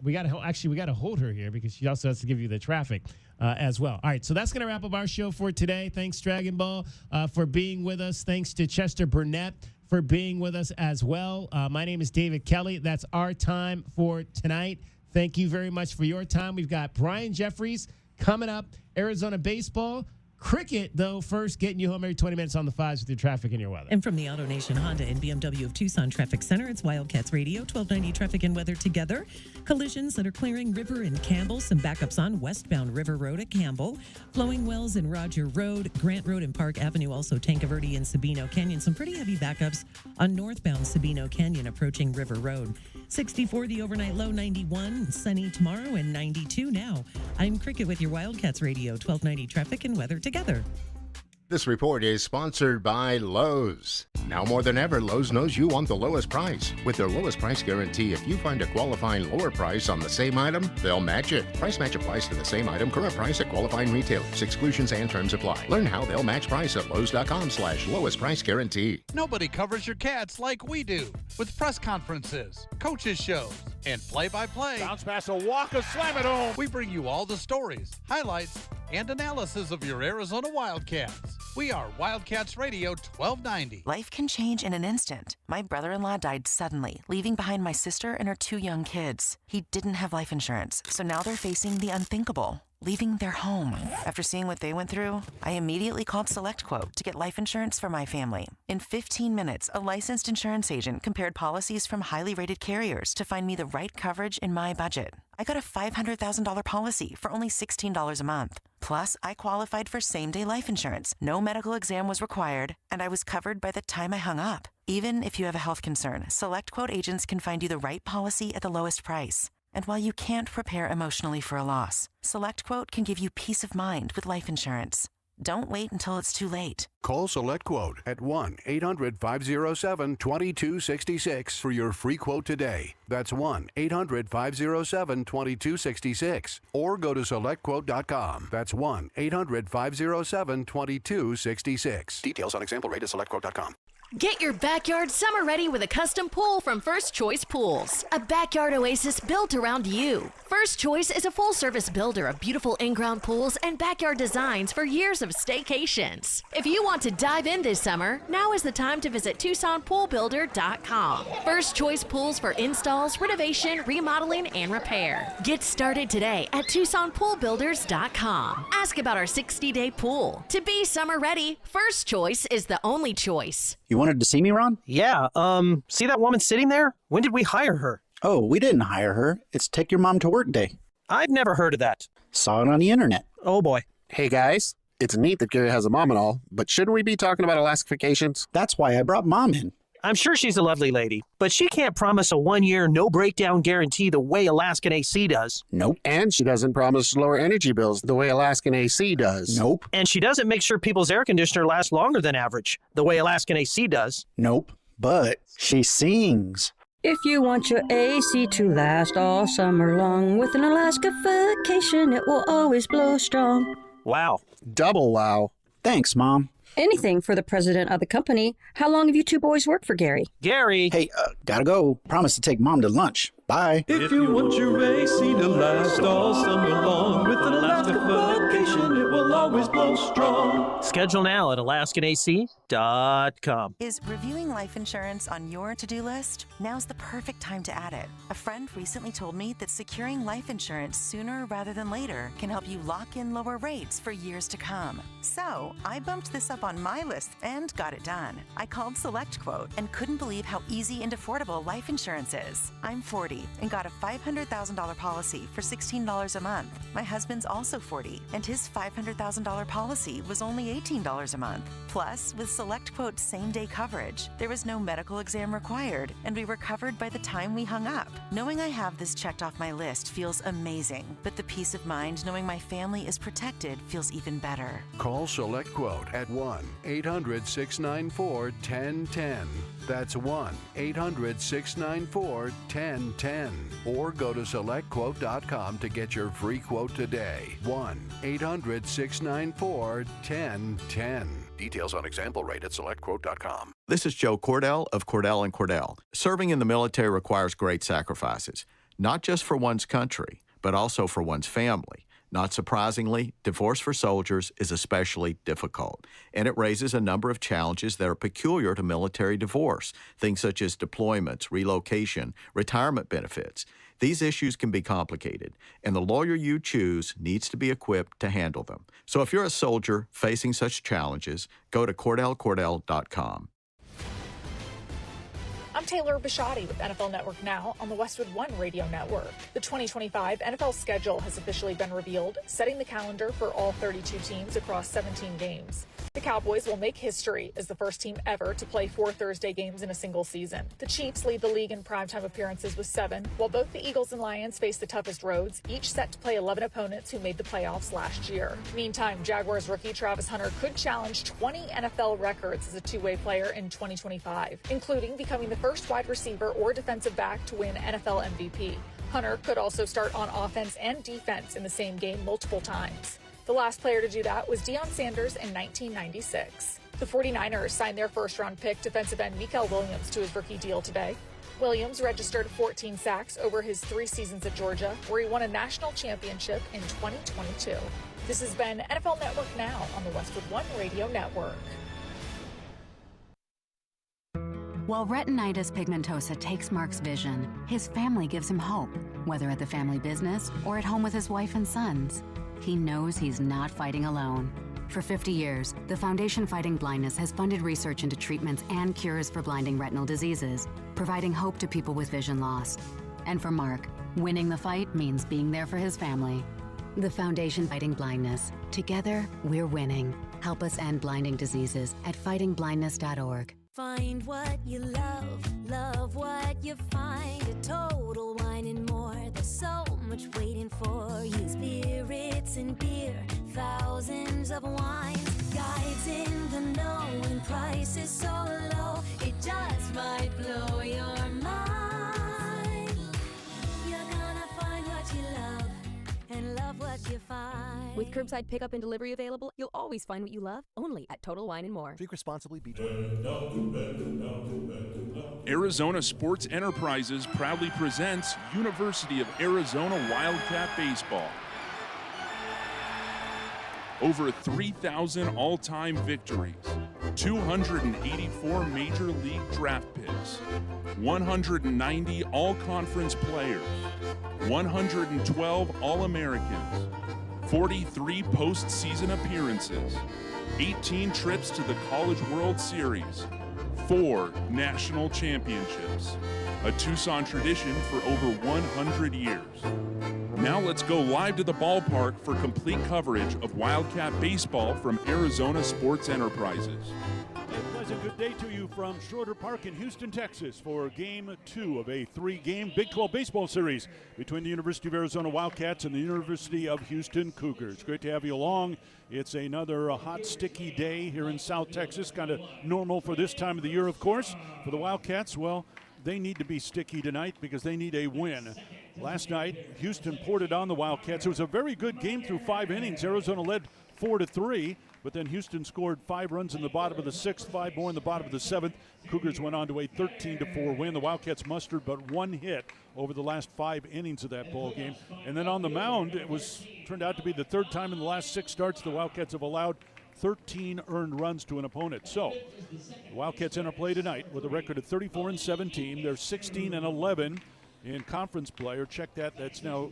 we got to hold her here because she also has to give you the traffic as well. All right, so that's going to wrap up our show for today. Thanks, Dragon Ball, for being with us. Thanks to Chester Burnett for being with us as well. My name is David Kelly. That's our time for tonight. Thank you very much for your time. We've got Brian Jeffries coming up, Arizona baseball. Cricket, though, first getting you home every 20 minutes on the fives with your traffic and your weather. And from the AutoNation Honda and BMW of Tucson Traffic Center, it's Wildcats Radio, 1290 traffic and weather together. Collisions that are clearing River and Campbell. Some backups on westbound River Road at Campbell. Flowing Wells and Roger Road, Grant Road and Park Avenue, also Tanca Verde and Sabino Canyon. Some pretty heavy backups on northbound Sabino Canyon approaching River Road. 64 the overnight low, 91, sunny tomorrow, and 92 now. I'm Cricket with your Wildcats Radio, 1290 traffic and weather together. This report is sponsored by Lowe's. Now more than ever, Lowe's knows you want the lowest price. With their lowest price guarantee, if you find a qualifying lower price on the same item, they'll match it. Price match applies to the same item, current price at qualifying retailers. Exclusions and terms apply. Learn how they'll match price at Lowes.com/lowest price guarantee. Nobody covers your Cats like we do. With press conferences, coaches shows, and play-by-play. Bounce pass, a walk, a slam it home. We bring you all the stories, highlights, and analysis of your Arizona Wildcats. We are Wildcats Radio 1290. Life can change in an instant. My brother-in-law died suddenly, leaving behind my sister and her 2 young kids. He didn't have life insurance, so now they're facing the unthinkable, leaving their home. After seeing what they went through, I immediately called SelectQuote to get life insurance for my family. In 15 minutes, a licensed insurance agent compared policies from highly rated carriers to find me the right coverage in my budget. I got a $500,000 policy for only $16 a month. Plus, I qualified for same-day life insurance. No medical exam was required, and I was covered by the time I hung up. Even if you have a health concern, SelectQuote agents can find you the right policy at the lowest price. And while you can't prepare emotionally for a loss, SelectQuote can give you peace of mind with life insurance. Don't wait until it's too late. Call SelectQuote at 1-800-507-2266 for your free quote today. That's 1-800-507-2266. Or go to SelectQuote.com. That's 1-800-507-2266. Details on example rate at SelectQuote.com. Get your backyard summer ready with a custom pool from First Choice Pools. A backyard oasis built around you. First Choice is a full-service builder of beautiful in-ground pools and backyard designs for years of staycations. If you want to dive in this summer, now is the time to visit TucsonPoolBuilder.com. First Choice Pools for installs, renovation, remodeling, and repair. Get started today at TucsonPoolBuilders.com. Ask about our 60-day pool. To be summer ready, First Choice is the only choice. You wanted to see me, Ron? Yeah, see that woman sitting there? When did we hire her? Oh, we didn't hire her. It's Take Your Mom to Work Day. I've never heard of that. Saw it on the internet. Oh, boy. Hey guys, it's neat that Gary has a mom and all, but shouldn't we be talking about Alaska vacations? That's why I brought Mom in. I'm sure she's a lovely lady, but she can't promise a 1-year no-breakdown guarantee the way Alaskan AC does. Nope. And she doesn't promise lower energy bills the way Alaskan AC does. Nope. And she doesn't make sure people's air conditioner lasts longer than average, the way Alaskan AC does. Nope. But she sings. If you want your AC to last all summer long, with an Alaska vacation, it will always blow strong. Wow. Double wow. Thanks, Mom. Anything for the president of the company. How long have you two boys worked for Gary? Gary! Hey, gotta go. Promise to take Mom to lunch. Bye. If you want your AC to last all summer long, with an Alaska vacation, it will always blow strong. Schedule now at alaskanac.com. Is reviewing life insurance on your to-do list? Now's the perfect time to add it. A friend recently told me that securing life insurance sooner rather than later can help you lock in lower rates for years to come. So I bumped this up on my list and got it done. I called SelectQuote and couldn't believe how easy and affordable life insurance is. I'm 40 and got a $500,000 policy for $16 a month. My husband's also 40 and his $500,000 policy was only $18 a month. Plus, with SelectQuote's same-day coverage, there was no medical exam required and we were covered by the time we hung up. Knowing I have this checked off my list feels amazing, but the peace of mind knowing my family is protected feels even better. Call SelectQuote at 1-800-694-1010. That's 1-800-694-1010. Or go to SelectQuote.com to get your free quote today. 1-800-694-1010. Details on example rate at SelectQuote.com. This is Joe Cordell of Cordell & Cordell. Serving in the military requires great sacrifices, not just for one's country, but also for one's family. Not surprisingly, divorce for soldiers is especially difficult, and it raises a number of challenges that are peculiar to military divorce, things such as deployments, relocation, retirement benefits. These issues can be complicated, and the lawyer you choose needs to be equipped to handle them. So if you're a soldier facing such challenges, go to CordellCordell.com. I'm Taylor Bishotti with NFL Network Now on the Westwood One Radio Network. The 2025 NFL schedule has officially been revealed, setting the calendar for all 32 teams across 17 games. The Cowboys will make history as the first team ever to play 4 Thursday games in a single season. The Chiefs lead the league in primetime appearances with 7, while both the Eagles and Lions face the toughest roads, each set to play 11 opponents who made the playoffs last year. Meantime, Jaguars rookie Travis Hunter could challenge 20 NFL records as a two-way player in 2025, including becoming the first wide receiver or defensive back to win NFL MVP. Hunter could also start on offense and defense in the same game multiple times. The last player to do that was Deion Sanders in 1996. The 49ers signed their first-round pick defensive end Mikael Williams to his rookie deal today. Williams registered 14 sacks over his 3 seasons at Georgia, where he won a national championship in 2022. This has been NFL Network Now on the Westwood One Radio Network. While retinitis pigmentosa takes Mark's vision, his family gives him hope, whether at the family business or at home with his wife and sons. He knows he's not fighting alone. For 50 years, the Foundation Fighting Blindness has funded research into treatments and cures for blinding retinal diseases, providing hope to people with vision loss. And for Mark, winning the fight means being there for his family. The Foundation Fighting Blindness. Together, we're winning. Help us end blinding diseases at fightingblindness.org. Find what you love, love what you find. A Total Wine and More. There's so much waiting for you. Spirits and beer, thousands of wines. Guides in the know and prices so low. It just might blow your mind. You're gonna find what you love and love what you find. With curbside pickup and delivery available, you'll always find what you love, only at Total Wine & More. Drink responsibly. Arizona Sports Enterprises proudly presents University of Arizona Wildcat Baseball. Over 3,000 all-time victories, 284 Major League draft picks, 190 all-conference players, 112 All-Americans, 43 postseason appearances, 18 trips to the College World Series, 4 national championships, a Tucson tradition for over 100 years. Now let's go live to the ballpark for complete coverage of Wildcat baseball from Arizona Sports Enterprises. A pleasant good day to you from Schroeder Park in Houston, Texas for Game 2 of a 3-game Big 12 baseball series between the University of Arizona Wildcats and the University of Houston Cougars. Great to have you along. It's another hot, sticky day here in South Texas, kind of normal for this time of the year, of course. For the Wildcats, well, they need to be sticky tonight because they need a win. Last night, Houston poured it on the Wildcats. It was a very good game through 5 innings. Arizona led 4-3, but then Houston scored 5 runs in the bottom of the 6th, 5 more in the bottom of the 7th. Cougars went on to a 13-4 win. The Wildcats mustered but 1 hit over the last 5 innings of that ball game. And then on the mound, it turned out to be the 3rd time in the last 6 starts the Wildcats have allowed 13 earned runs to an opponent. So the Wildcats enter play tonight with a record of 34-17. They're 16-11 in conference play. Or check that. That's now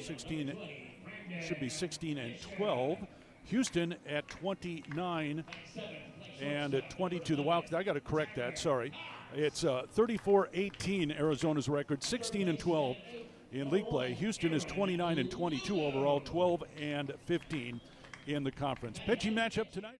16. Should be 16-12. Houston at 29 and at 22. The Wildcats. I got to correct that. Sorry. It's 34-18. Arizona's record. 16-12 in league play. Houston is 29-22 overall. 12-15 in the conference. Pitching matchup tonight.